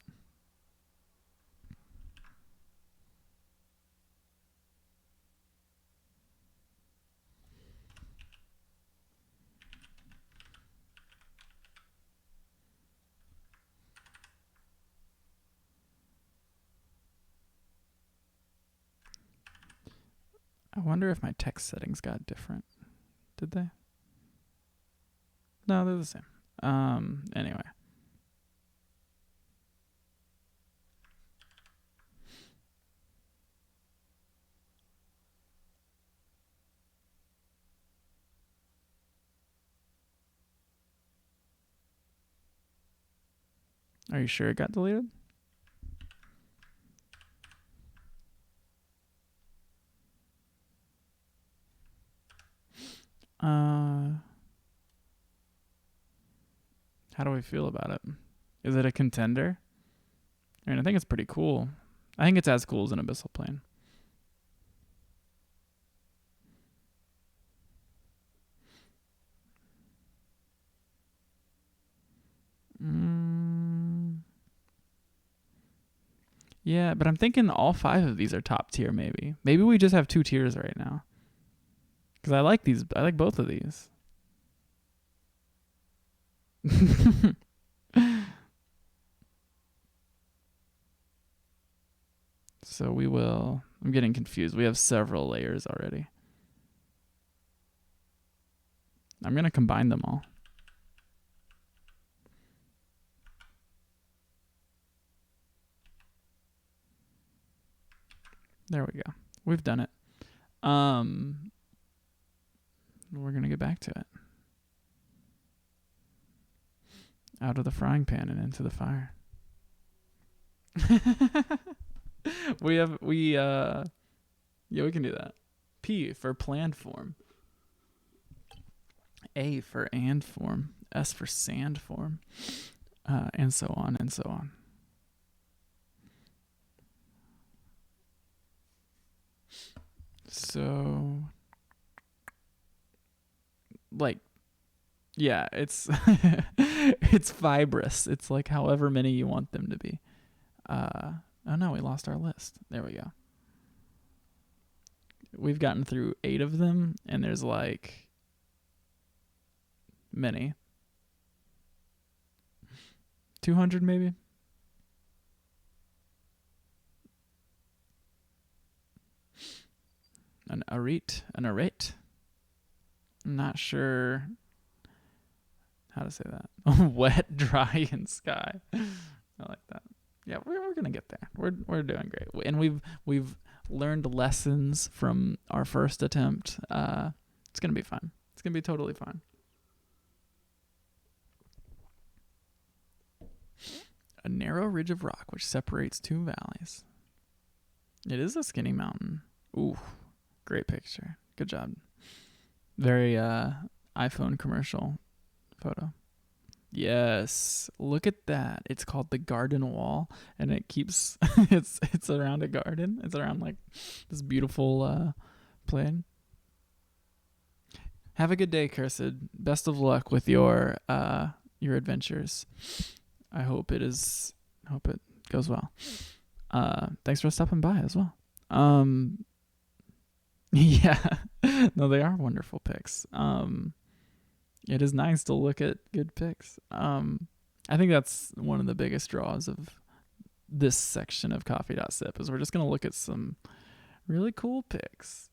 I wonder if my text settings got different. Did they? No, they're the same. Anyway. Are you sure it got deleted? How do we feel about it? Is it a contender? I mean, I think it's pretty cool. I think it's as cool as an abyssal plane. Yeah, but I'm thinking all 5 of these are top tier. Maybe we just have 2 tiers right now. Because I like these. I like both of these. So we will. I'm getting confused. We have several layers already. I'm going to combine them all. There we go. We've done it. We're going to get back to it. Out of the frying pan and into the fire. Yeah, we can do that. P for planned form. A for and form. S for sand form. And so on and so on. So, like, yeah, it's it's fibrous. It's like however many you want them to be. Oh no, we lost our list. There we go. We've gotten through 8 of them, and there's like many. 200 maybe? An arete? I'm not sure how to say that. Wet, dry, and sky. I like that. Yeah, we're gonna get there. We're doing great, and we've learned lessons from our first attempt. It's gonna be fun. It's gonna be totally fun. A narrow ridge of rock which separates 2 valleys. It is a skinny mountain. Ooh, great picture. Good job. Very iPhone commercial photo. Yes, look at that. It's called the garden wall, and it keeps it's around a garden. It's around like this beautiful plain. Have a good day, Cursed. Best of luck with your adventures. I hope it goes well. Thanks for stopping by as well. Yeah. No, they are wonderful picks. It is nice to look at good picks. I think that's one of the biggest draws of this section of coffee.sip is we're just going to look at some really cool picks.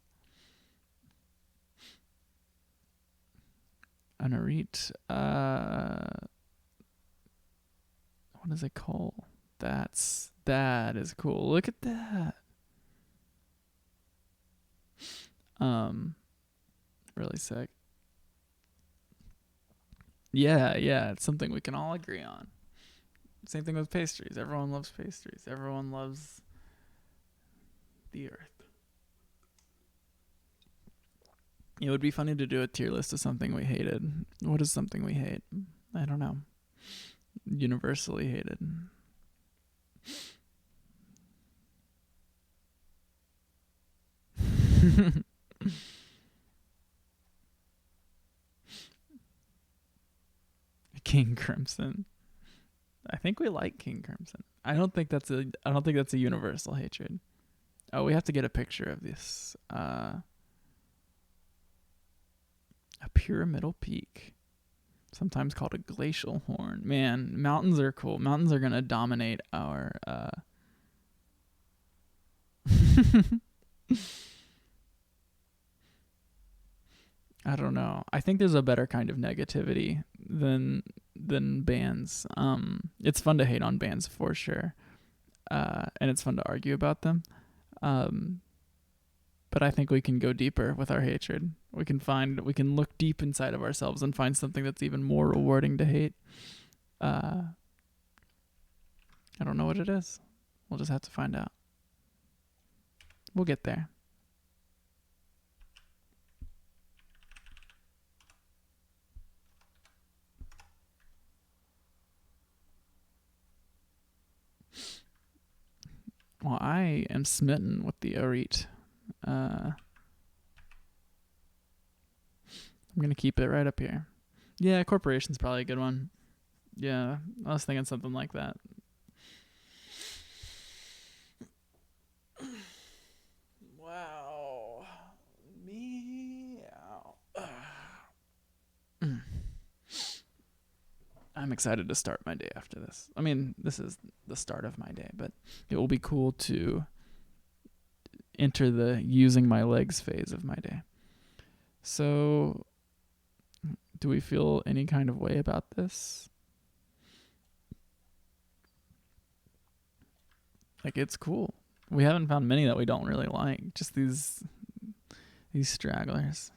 An arete. What is it called? That is cool. Look at that. Really sick. Yeah, it's something we can all agree on. Same thing with pastries. Everyone loves pastries. Everyone loves the earth. It would be funny to do a tier list of something we hated. What is something we hate? I don't know. Universally hated. King Crimson. I think we like King Crimson. I don't think that's a universal hatred. Oh, we have to get a picture of this. A pyramidal peak, sometimes called a glacial horn. Man, mountains are cool. Mountains are gonna dominate our. I don't know. I think there's a better kind of negativity than bands. It's fun to hate on bands for sure, and it's fun to argue about them. But I think we can go deeper with our hatred. We can look deep inside of ourselves and find something that's even more rewarding to hate. I don't know what it is. We'll just have to find out. We'll get there. Well, I am smitten with the Orit. I'm going to keep it right up here. Yeah, corporation's probably a good one. Yeah, I was thinking something like that. Wow. Meow. I'm excited to start my day after this. I mean, this is the start of my day, but it will be cool to enter the using my legs phase of my day. So, do we feel any kind of way about this? Like, it's cool. We haven't found many that we don't really like. Just these stragglers.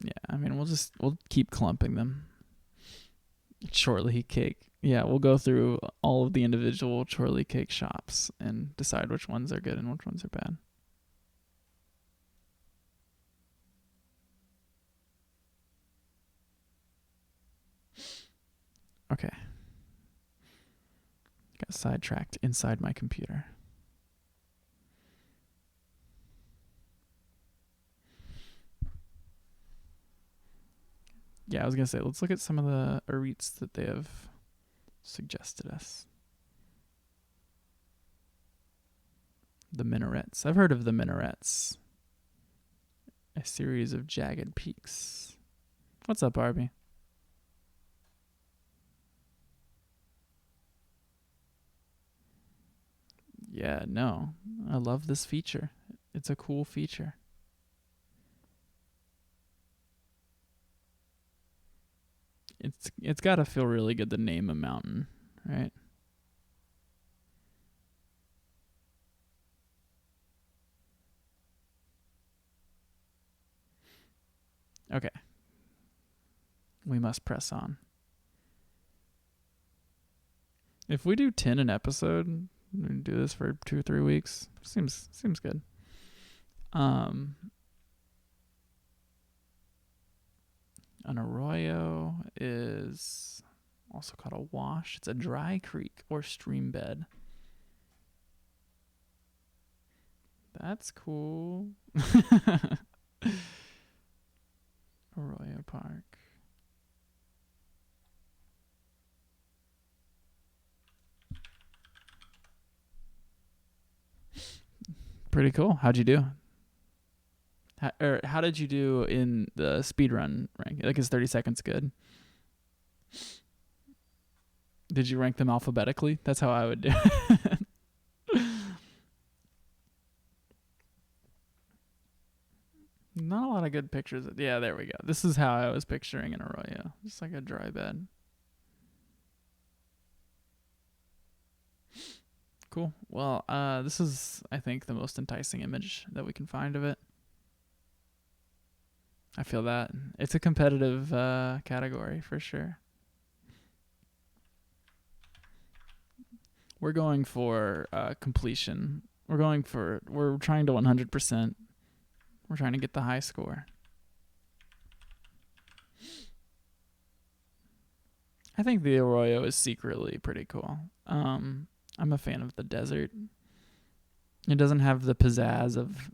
Yeah, I mean, we'll keep clumping them. Chorley cake. Yeah, we'll go through all of the individual Chorley cake shops and decide which ones are good and which ones are bad. Okay. Got sidetracked inside my computer. Yeah, I was going to say, let's look at some of the Orits that they have suggested us. The minarets. I've heard of the minarets. A series of jagged peaks. What's up, Barbie? Yeah, no. I love this feature. It's a cool feature. It's got to feel really good to name a mountain, right? Okay. We must press on. If we do 10 an episode, we do this for 2 or 3 weeks. Seems good. An arroyo is also called a wash. It's a dry creek or stream bed. That's cool. Arroyo Park. Pretty cool. How'd you do? How did you do in the speedrun rank? Like, is 30 seconds good? Did you rank them alphabetically? That's how I would do it. Not a lot of good pictures. Yeah, there we go. This is how I was picturing an arroyo. Just like a dry bed. Cool. Well, this is, I think, the most enticing image that we can find of it. I feel that. It's a competitive category for sure. We're going for completion. We're trying to 100%. We're trying to get the high score. I think the arroyo is secretly pretty cool. I'm a fan of the desert. It doesn't have the pizzazz of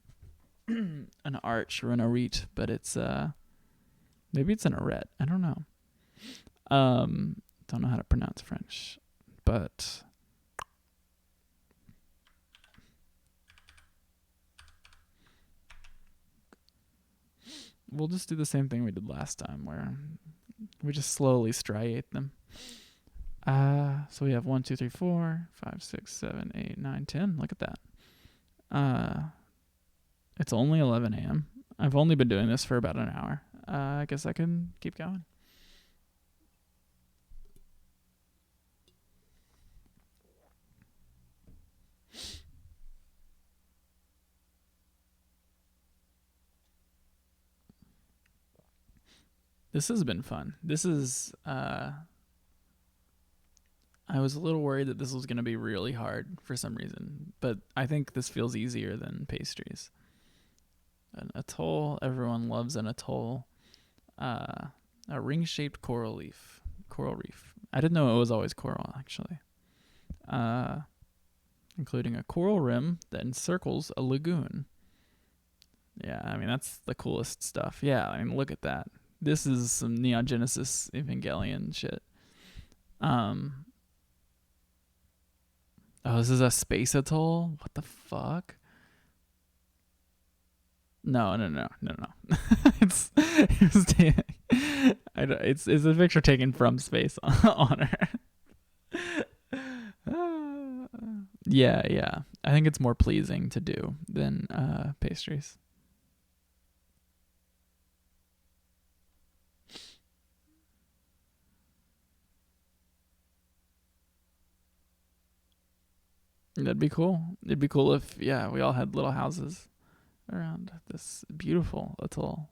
an arch or an arete, but it's maybe it's an arete. I don't know. Don't know how to pronounce French, but we'll just do the same thing we did last time, where we just slowly striate them. So we have 1, 2, 3, 4, 5, 6, 7, 8, 9, 10. Look at that. It's only 11 a.m. I've only been doing this for about an hour. I guess I can keep going. This has been fun. This is, I was a little worried that this was going to be really hard for some reason, but I think this feels easier than pastries. An atoll, everyone loves an atoll. A ring-shaped coral reef. I didn't know it was always coral, actually. Including a coral rim that encircles a lagoon. Yeah, I mean, that's the coolest stuff. Yeah, I mean, look at that. This is some Neon Genesis Evangelion shit. Oh, this is a space atoll? What the fuck? No. It's a picture taken from space on her. Yeah. I think it's more pleasing to do than pastries. That'd be cool. It'd be cool if, yeah, we all had little houses around this beautiful atoll.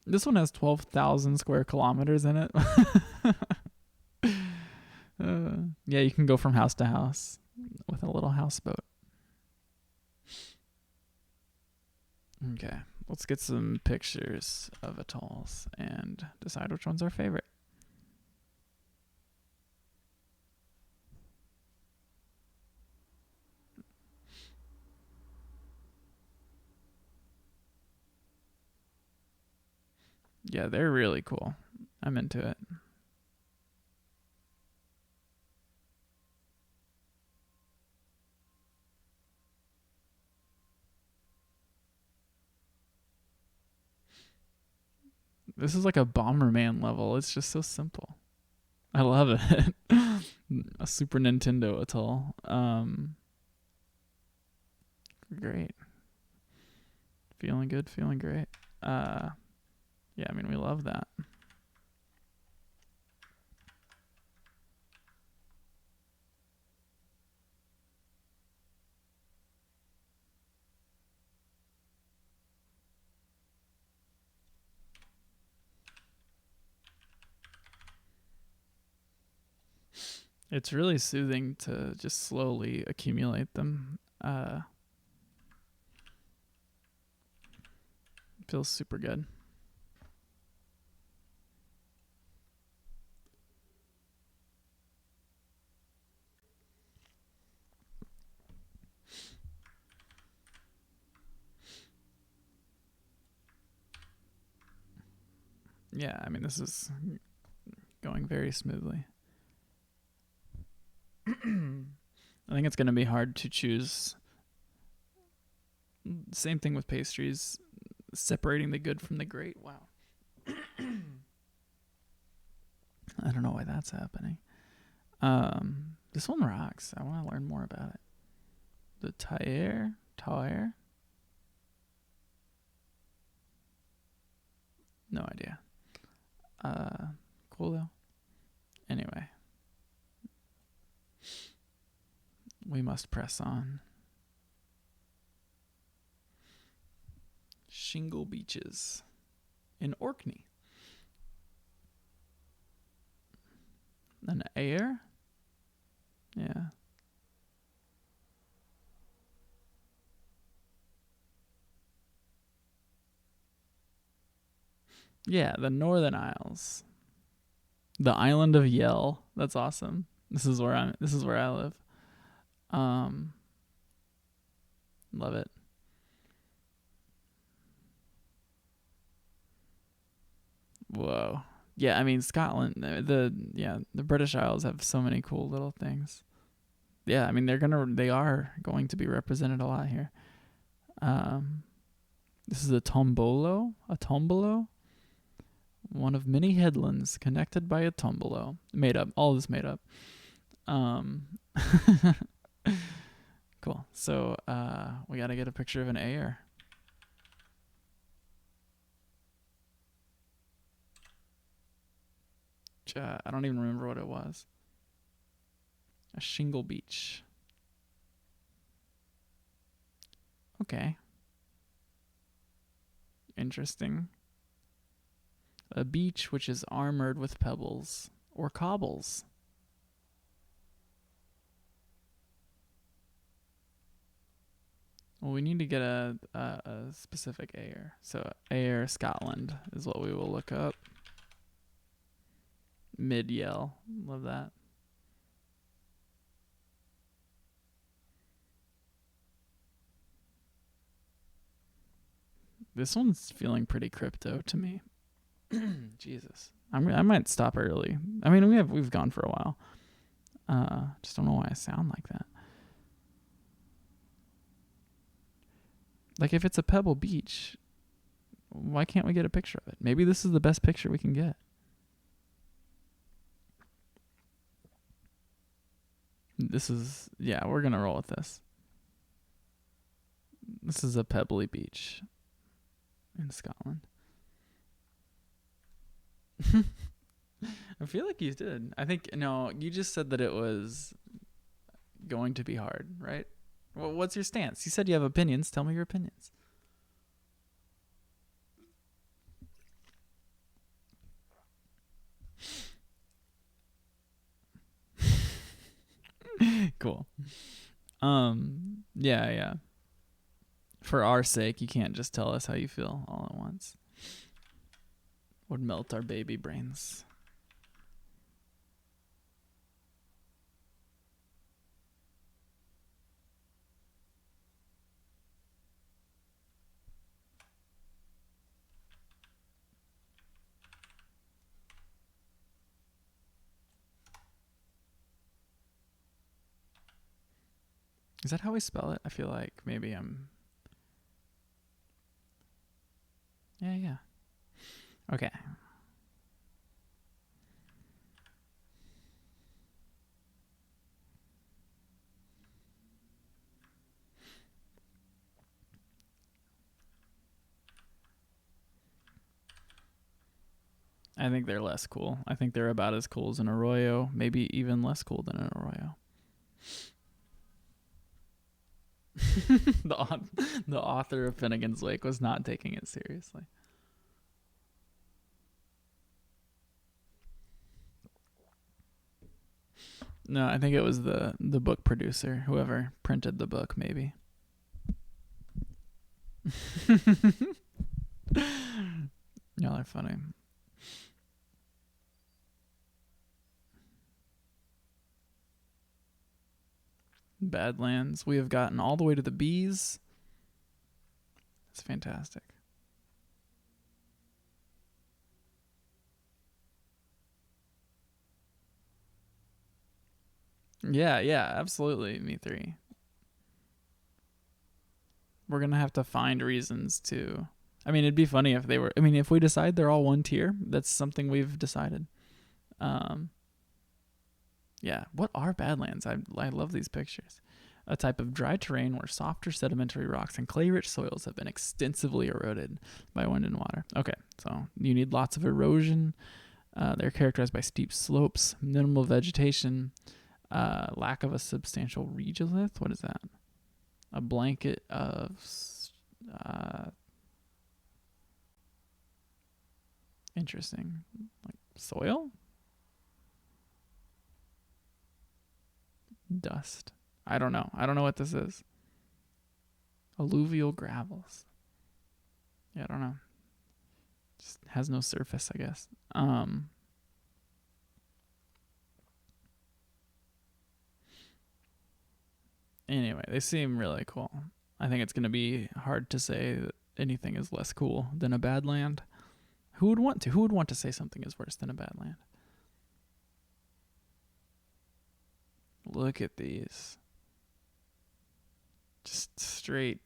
This one has 12,000 square kilometers in it. Yeah, you can go from house to house with a little houseboat. Okay, let's get some pictures of atolls and decide which one's our favorite. Yeah, they're really cool. I'm into it. This is like a Bomberman level. It's just so simple. I love it. A Super Nintendo atoll. Great. Feeling good, feeling great. Yeah, I mean, we love that. It's really soothing to just slowly accumulate them. Feels super good. Yeah, I mean, this is going very smoothly. I think it's going to be hard to choose. Same thing with pastries, separating the good from the great. Wow. I don't know why that's happening. This one rocks. I want to learn more about it. The Taer? No idea. Cool though. Anyway. We must press on. Shingle Beaches in Orkney. An air? Yeah. Yeah, the Northern Isles. The island of Yell. That's awesome. This is where I live. Love it. Whoa. Yeah, I mean Scotland. The British Isles have so many cool little things. Yeah, I mean they are going to be represented a lot here. Um, this is a tombolo. A tombolo. One of many headlands connected by a tombolo. Made up. All this made up. Um, cool. So we gotta get a picture of an air. I don't even remember what it was. A shingle beach. Okay. Interesting. A beach which is armored with pebbles or cobbles. Well, we need to get a specific air. So air Scotland is what we will look up. Mid yell. Love that. This one's feeling pretty crypto to me. Jesus. I might stop early. I mean, we've gone for a while. Just don't know why I sound like that. Like if it's a pebble beach, why can't we get a picture of it? Maybe this is the best picture we can get. We're gonna roll with this. This is a pebbly beach in Scotland. I feel like you did. I think, no, you just said that it was going to be hard, right? Well, what's your stance? You said you have opinions. Tell me your opinions. Cool. Yeah. For our sake, you can't just tell us how you feel all at once. Would melt our baby brains. Is that how we spell it? I feel like maybe I'm... Yeah. Okay. I think they're less cool. I think they're about as cool as an arroyo, maybe even less cool than an arroyo. The author of Finnegan's Wake was not taking it seriously. No, I think it was the book producer, whoever printed the book, maybe. Y'all are funny. Badlands. We have gotten all the way to the bees. It's fantastic. Yeah, absolutely. Me three. We're gonna have to find reasons to. I mean, it'd be funny if they were. I mean, if we decide they're all one tier, that's something we've decided. Yeah. What are Badlands? I love these pictures. A type of dry terrain where softer sedimentary rocks and clay-rich soils have been extensively eroded by wind and water. Okay, so you need lots of erosion. They're characterized by steep slopes, minimal vegetation, lack of a substantial regolith. What is that? A blanket of interesting, like soil, dust. I don't know what this is. Alluvial gravels. Yeah, I don't know. Just has no surface, I guess. Anyway, they seem really cool. I think it's going to be hard to say that anything is less cool than a Badland. Who would want to? Who would want to say something is worse than a bad land? Look at these. Just straight.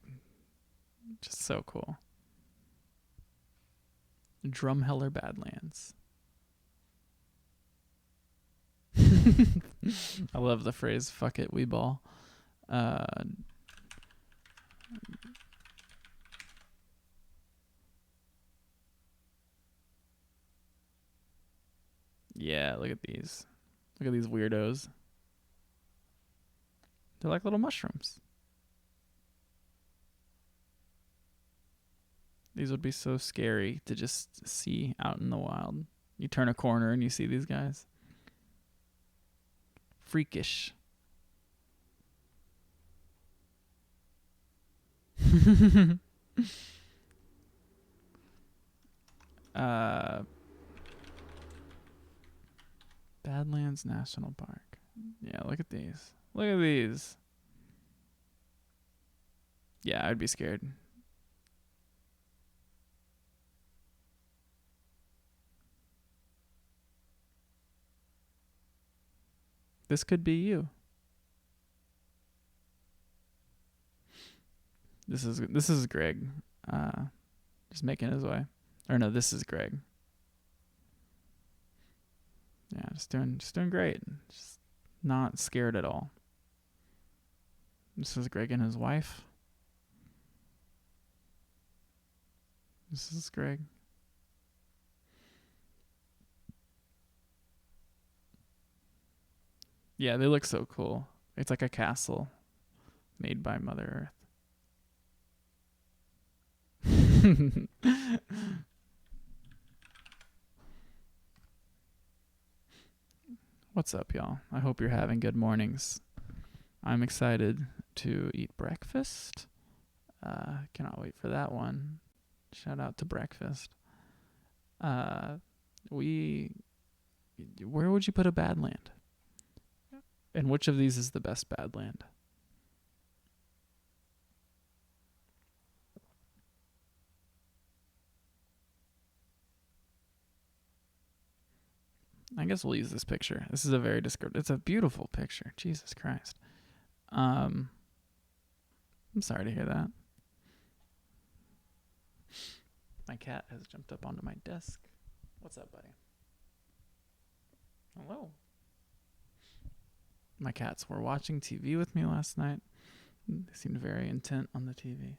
Just so cool. Drumheller Badlands. I love the phrase "fuck it, we ball." Yeah, look at these. Look at these weirdos. They're like little mushrooms. These would be so scary to just see out in the wild. You turn a corner and you see these guys. Freakish. Badlands National Park. Yeah, look at these. Look at these. Yeah, I'd be scared. This could be you. This is Greg. Just making his way. Or no, this is Greg. Yeah, just doing great. Just not scared at all. This is Greg and his wife. This is Greg. Yeah, they look so cool. It's like a castle made by Mother Earth. What's up, y'all? I hope you're having good mornings. I'm excited to eat breakfast. Cannot wait for that one. Shout out to breakfast. Where would you put a bad land? And which of these is the best bad land? I guess we'll use this picture. This is a very descriptive. It's a beautiful picture. Jesus Christ. I'm sorry to hear that. My cat has jumped up onto my desk. What's up, buddy? Hello. My cats were watching TV with me last night. They seemed very intent on the TV.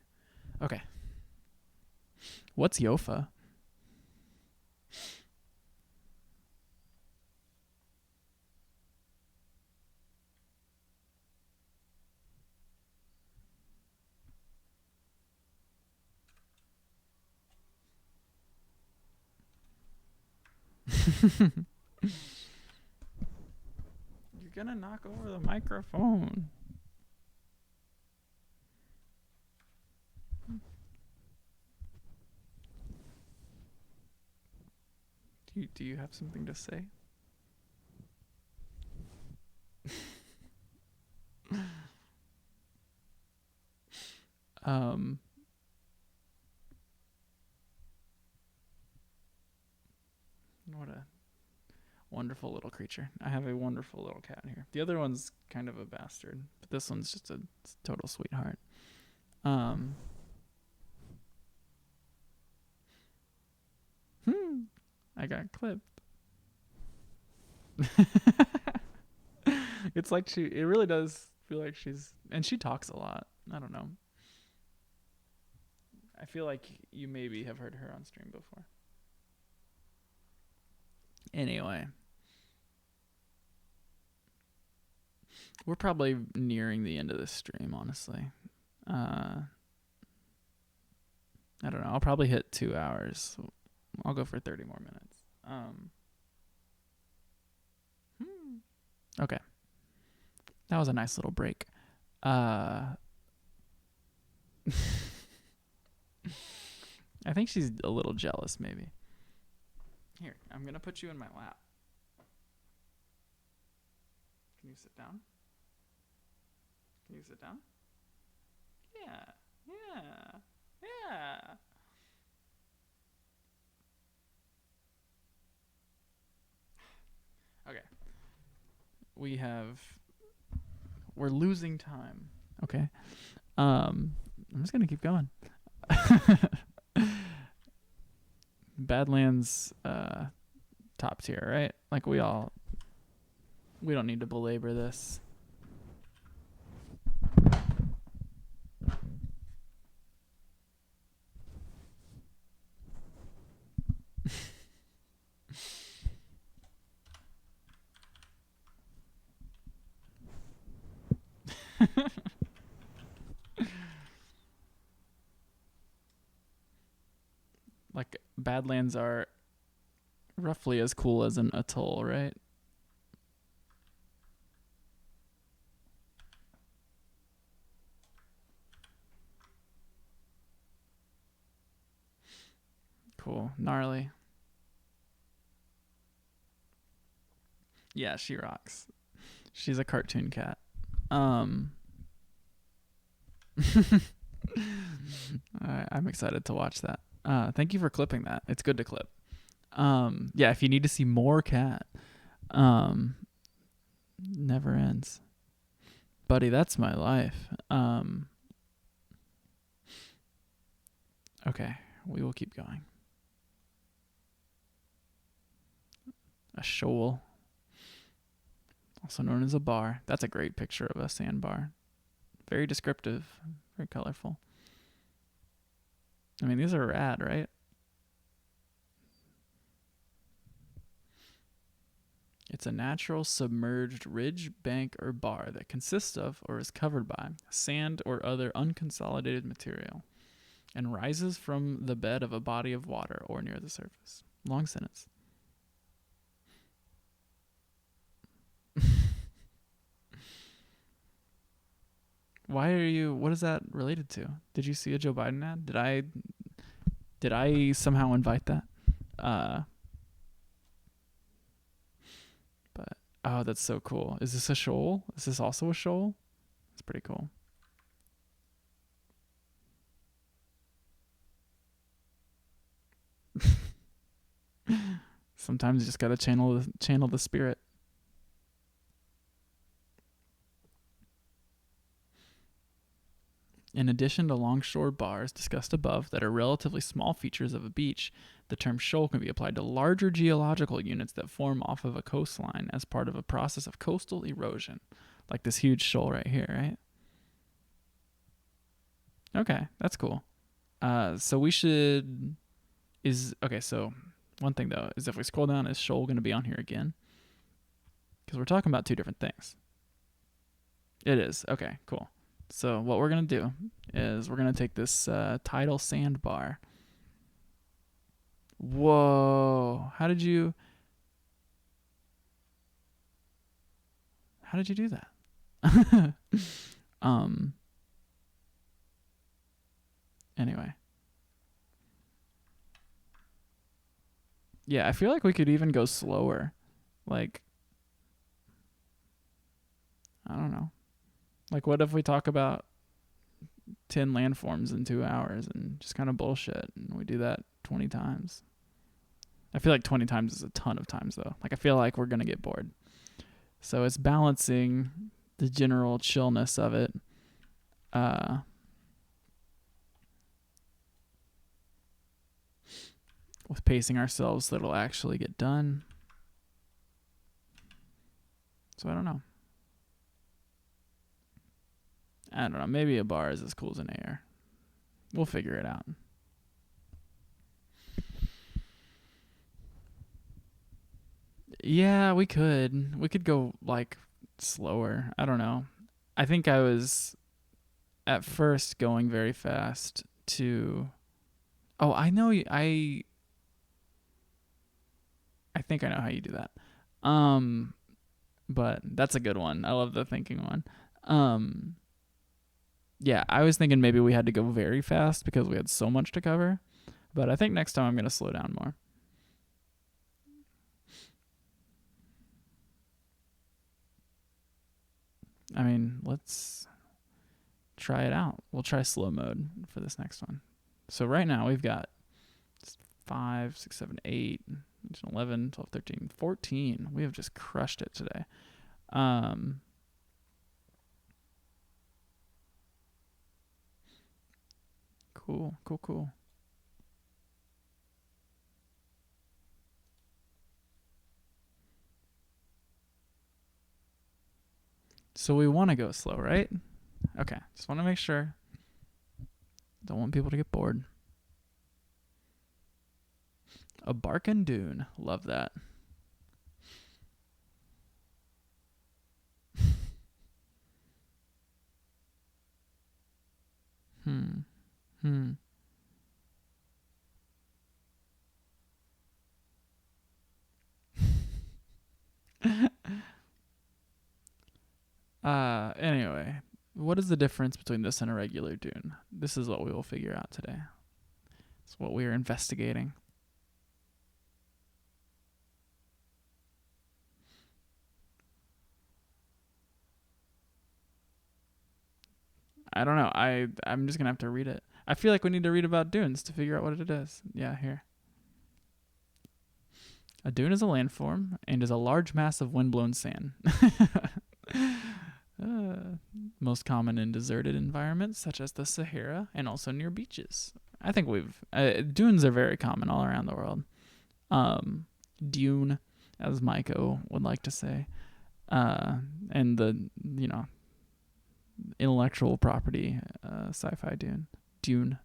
Okay. What's Yofa? You're gonna knock over the microphone. Do you have something to say? What a wonderful little creature. I have a wonderful little cat here. The other one's kind of a bastard, but this one's just a total sweetheart. I got clipped. It's like it really does feel like and she talks a lot. I don't know. I feel like you maybe have heard her on stream before. Anyway. We're probably nearing the end of this stream, honestly. I don't know. I'll probably hit 2 hours. I'll go for 30 more minutes. Okay. That was a nice little break. I think she's a little jealous, maybe. Here, I'm going to put you in my lap. Can you sit down? Can you sit down? Yeah. we're losing time. Okay. I'm just gonna keep going. Badlands top tier, right? Like we don't need to belabor this. Like Badlands are roughly as cool as an atoll, right? Cool. Gnarly. Yeah, she rocks. She's a cartoon cat. I'm excited to watch that. Thank you for clipping that. It's good to clip. Yeah, if you need to see more cat, never ends. Buddy, that's my life. Okay, we will keep going. A shoal, also known as a bar. That's a great picture of a sandbar. Very descriptive, very colorful. I mean, these are rad, right? It's a natural submerged ridge, bank, or bar that consists of or is covered by sand or other unconsolidated material and rises from the bed of a body of water or near the surface. Long sentence. What is that related to? Did you see a Joe Biden ad? Did I somehow invite that? But oh, that's so cool. Is this a shoal? Is this also a shoal? That's pretty cool. Sometimes you just gotta channel the spirit. In addition to longshore bars discussed above that are relatively small features of a beach, the term shoal can be applied to larger geological units that form off of a coastline as part of a process of coastal erosion, like this huge shoal right here, right? Okay, that's cool. So we should so one thing though is if we scroll down, is shoal going to be on here again? Because we're talking about two different things. It is. Okay, cool. So what we're going to do is we're going to take this tidal sandbar. Whoa. How did you do that? Anyway. Yeah, I feel like we could even go slower. Like, I don't know. Like, what if we talk about 10 landforms in 2 hours and just kind of bullshit, and we do that 20 times? I feel like 20 times is a ton of times, though. Like, I feel like we're going to get bored. So it's balancing the general chillness of it. With pacing ourselves so it'll actually get done. So I don't know. Maybe a bar is as cool as an air. We'll figure it out. Yeah, we could. We could go like slower. I don't know. I think I was at first going very fast to. Oh, I know. I think I know how you do that. But that's a good one. I love the thinking one. Yeah, I was thinking maybe we had to go very fast because we had so much to cover. But I think next time I'm going to slow down more. I mean, let's try it out. We'll try slow mode for this next one. So right now we've got 5, 6, 7, 8, 11, 12, 13, 14. We have just crushed it today. Um, cool. So we want to go slow, right? Okay, just want to make sure. Don't want people to get bored. A barking dune. Love that. Hmm. Hmm. Anyway, what is the difference between this and a regular dune? This is what we will figure out today. It's what we are investigating. I don't know. I'm just gonna have to read it. I feel like we need to read about dunes to figure out what it is. Yeah, here. A dune is a landform and is a large mass of windblown sand. Most common in deserted environments such as the Sahara and also near beaches. I think dunes are very common all around the world. Dune, as Maiko would like to say, and the intellectual property sci-fi Dune.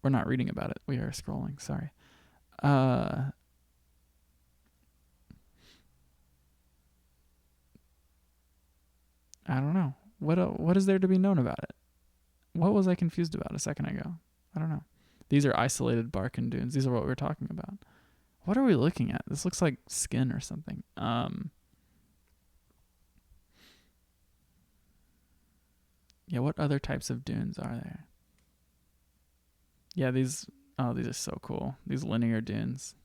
We're not reading about it. We are scrolling. Sorry. I don't know. What is there to be known about it? What was I confused about a second ago? I don't know. These are isolated bark and dunes. These are what we were talking about. What are we looking at? This looks like skin or something. Yeah, what other types of dunes are there? Yeah, these are so cool. These linear dunes.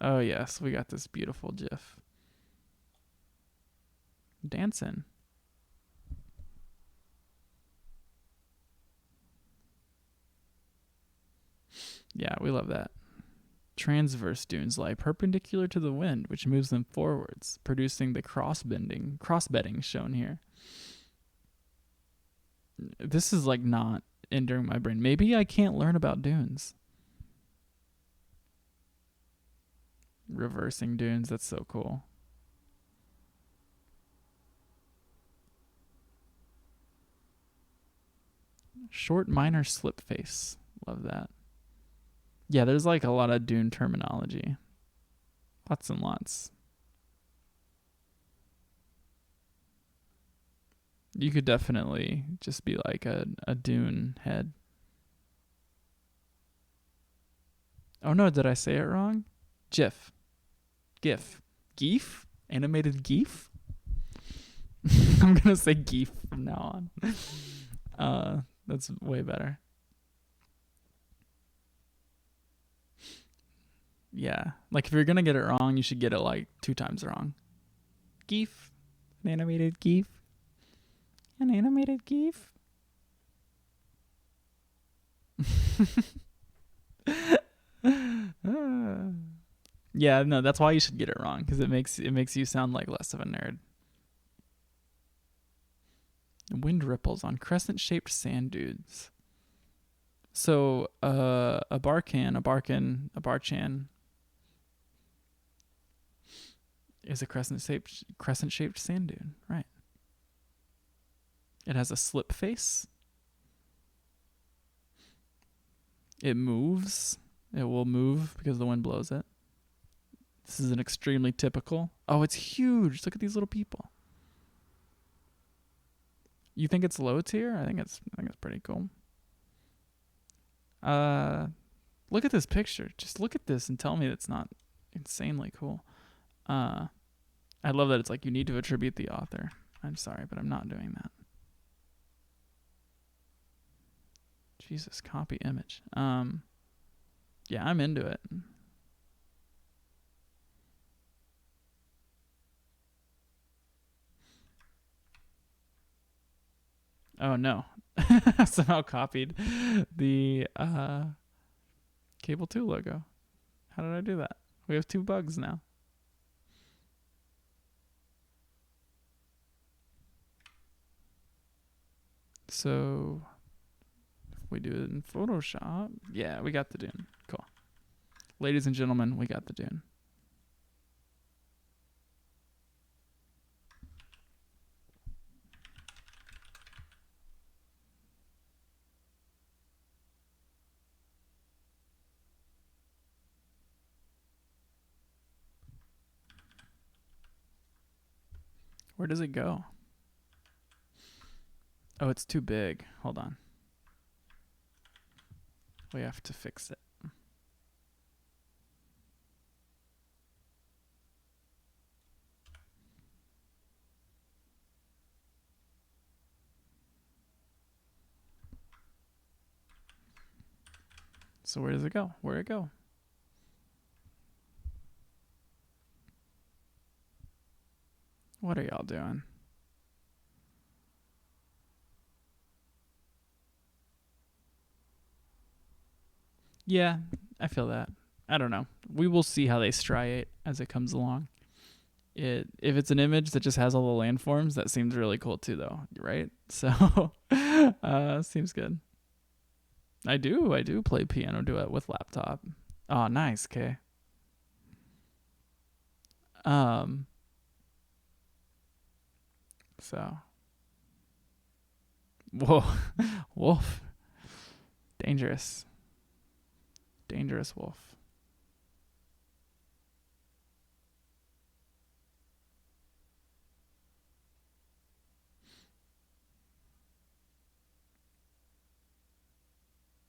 Oh yes, we got this beautiful GIF. Dancing. Yeah, we love that. Transverse dunes lie perpendicular to the wind, which moves them forwards, producing the cross-bedding shown here. This is like not entering my brain. Maybe I can't learn about dunes. Reversing dunes, that's so cool. Short minor slip face. Love that. Yeah, there's like a lot of dune terminology. Lots and lots. You could definitely just be like a dune head. Oh no, did I say it wrong? GIF. GIF. GIF? Animated GIF? I'm gonna say GIF from now on. That's way better. Yeah. Like if you're gonna get it wrong, you should get it like 2 times wrong. GIF. An animated GIF. An animated GIF. Yeah, no, that's why you should get it wrong, because it makes you sound like less of a nerd. Wind ripples on crescent-shaped sand dunes. So, a barchan is a crescent-shaped sand dune, right? It has a slip face. It moves. It will move because the wind blows it. This is an extremely typical. Oh, it's huge. Look at these little people. You think it's low tier? I think it's pretty cool. Look at this picture. Just look at this and tell me it's not insanely cool. I love that it's like you need to attribute the author. I'm sorry, but I'm not doing that. Jesus, copy image. Yeah, I'm into it. Oh no. Somehow copied the Cable 2 logo. How did I do that? We have 2 bugs now. So if we do it in Photoshop, yeah, we got the dune. Cool. Ladies and gentlemen, we got the dune. Where does it go? Oh, it's too big. Hold on. We have to fix it. So where does it go? Where'd it go? What are y'all doing? Yeah, I feel that. I don't know. We will see how they striate as it comes along. If it's an image that just has all the landforms, that seems really cool too, though, right? So, seems good. I do play piano duet with laptop. Oh, nice, okay. So, whoa, wolf, dangerous wolf.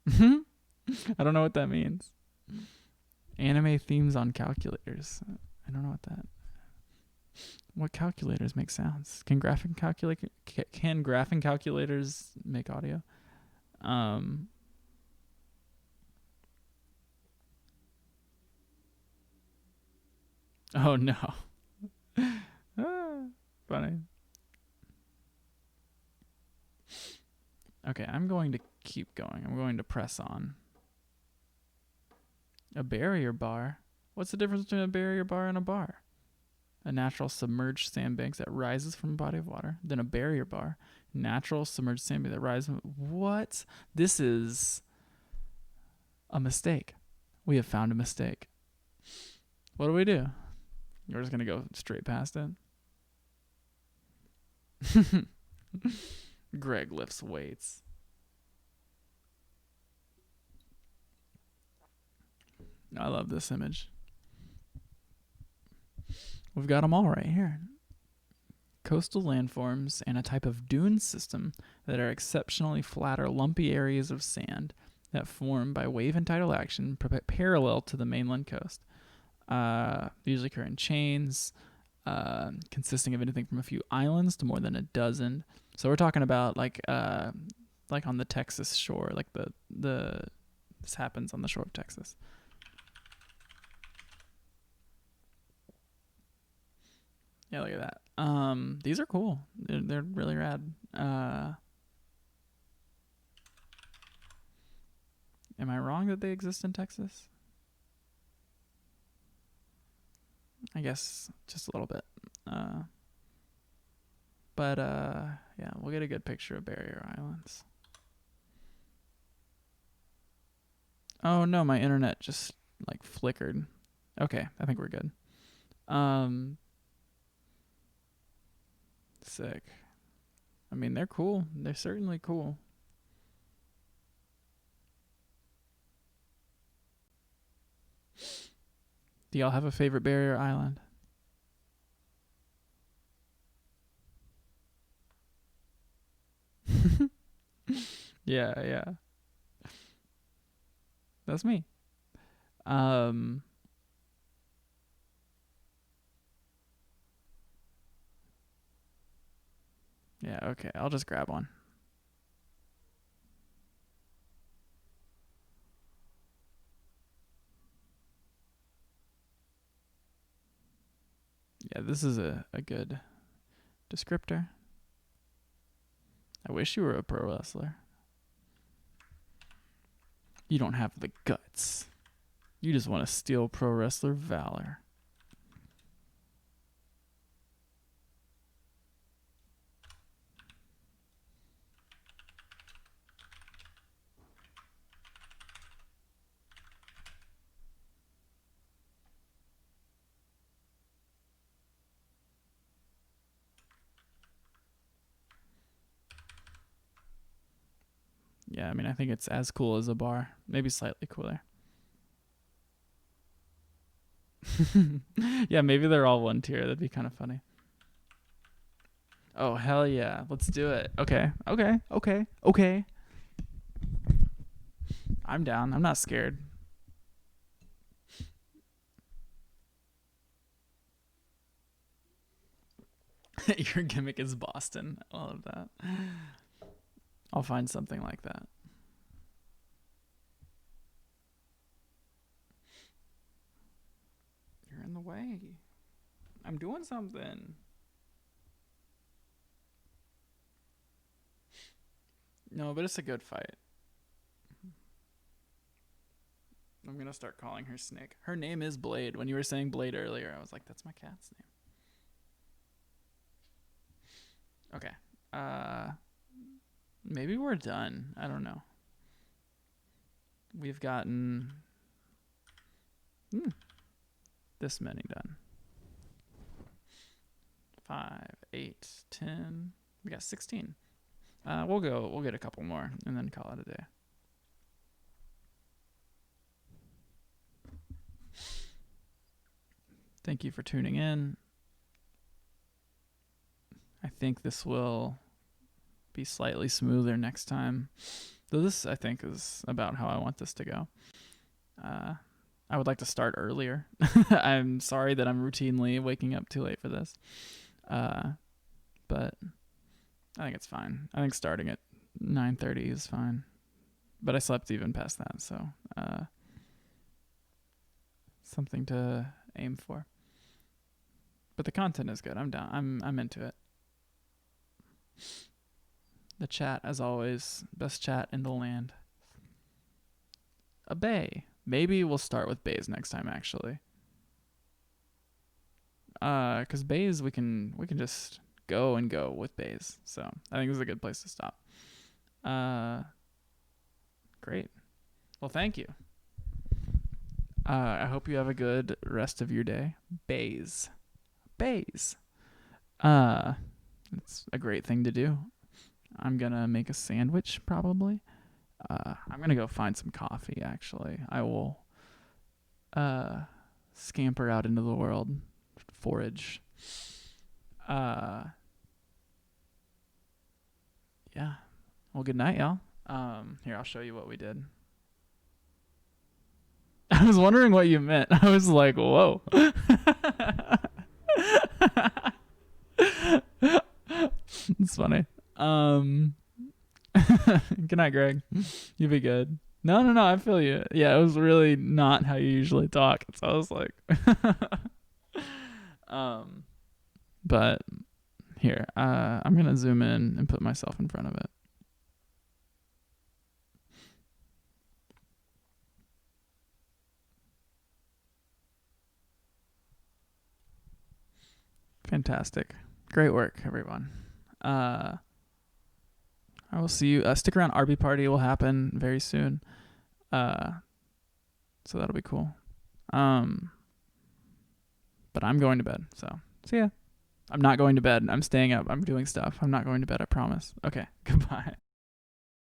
I don't know what that means. Anime themes on calculators. I don't know what that. What calculators make sounds? Can graphing calculators make audio? Oh no. Funny. Okay, I'm going to keep going. I'm going to press on. A barrier bar? What's the difference between a barrier bar and a bar? A natural submerged sandbank that rises from a body of water. Then a barrier bar. Natural submerged sandbank that rises from... What? This is a mistake. We have found a mistake. What do we do? We're just going to go straight past it. Greg lifts weights. I love this image. We've got them all right here. Coastal landforms and a type of dune system that are exceptionally flat or lumpy areas of sand that form by wave and tidal action parallel to the mainland coast. Usually occur in chains, consisting of anything from a few islands to more than a dozen. So we're talking about like on the Texas shore, like this happens on the shore of Texas. Yeah, look at that. These are cool. They're really rad. Am I wrong that they exist in Texas? I guess just a little bit. But yeah, we'll get a good picture of barrier islands. Oh no, my internet just like flickered. Okay, I think we're good. Sick. I mean, they're cool. They're certainly cool. Do y'all have a favorite barrier island? Yeah. That's me. Yeah, okay. I'll just grab one. Yeah, this is a good descriptor. I wish you were a pro wrestler. You don't have the guts. You just want to steal pro wrestler Valor. Yeah, I mean, I think it's as cool as a bar. Maybe slightly cooler. Yeah, maybe they're all one tier. That'd be kind of funny. Oh, hell yeah. Let's do it. Okay. I'm down. I'm not scared. Your gimmick is Boston. I love that. I'll find something like that. You're in the way. I'm doing something. No, but it's a good fight. I'm going to start calling her Snake. Her name is Blade. When you were saying Blade earlier, I was like, that's my cat's name. Okay. Maybe we're done. I don't know. We've gotten this many done. 5, 8, 10. We got 16. We'll get a couple more and then call it a day. Thank you for tuning in. I think this will be slightly smoother next time. Though this, I think, is about how I want this to go. I would like to start earlier. I'm sorry that I'm routinely waking up too late for this. But I think it's fine. I think starting at 9:30 is fine. But I slept even past that, so something to aim for. But the content is good. I'm down. I'm into it. The chat, as always, best chat in the land. A bay. Maybe we'll start with bays next time, actually. Because bays we can just go with bays. So I think this is a good place to stop. Great. Well, thank you. I hope you have a good rest of your day. Bays. It's a great thing to do. I'm gonna make a sandwich probably. I'm gonna go find some coffee. Actually, I will scamper out into the world, forage. Yeah. Well, good night, y'all. Here, I'll show you what we did. I was wondering what you meant. I was like, whoa. It's funny. Good night, Greg. You be good. No. I feel you. Yeah, it was really not how you usually talk. So I was like, but here, I'm gonna zoom in and put myself in front of it. Fantastic. Great work, everyone. I will see you. Stick around. RB party will happen very soon. So that'll be cool. But I'm going to bed. So see ya. I'm not going to bed. I'm staying up. I'm doing stuff. I'm not going to bed. I promise. Okay. Goodbye.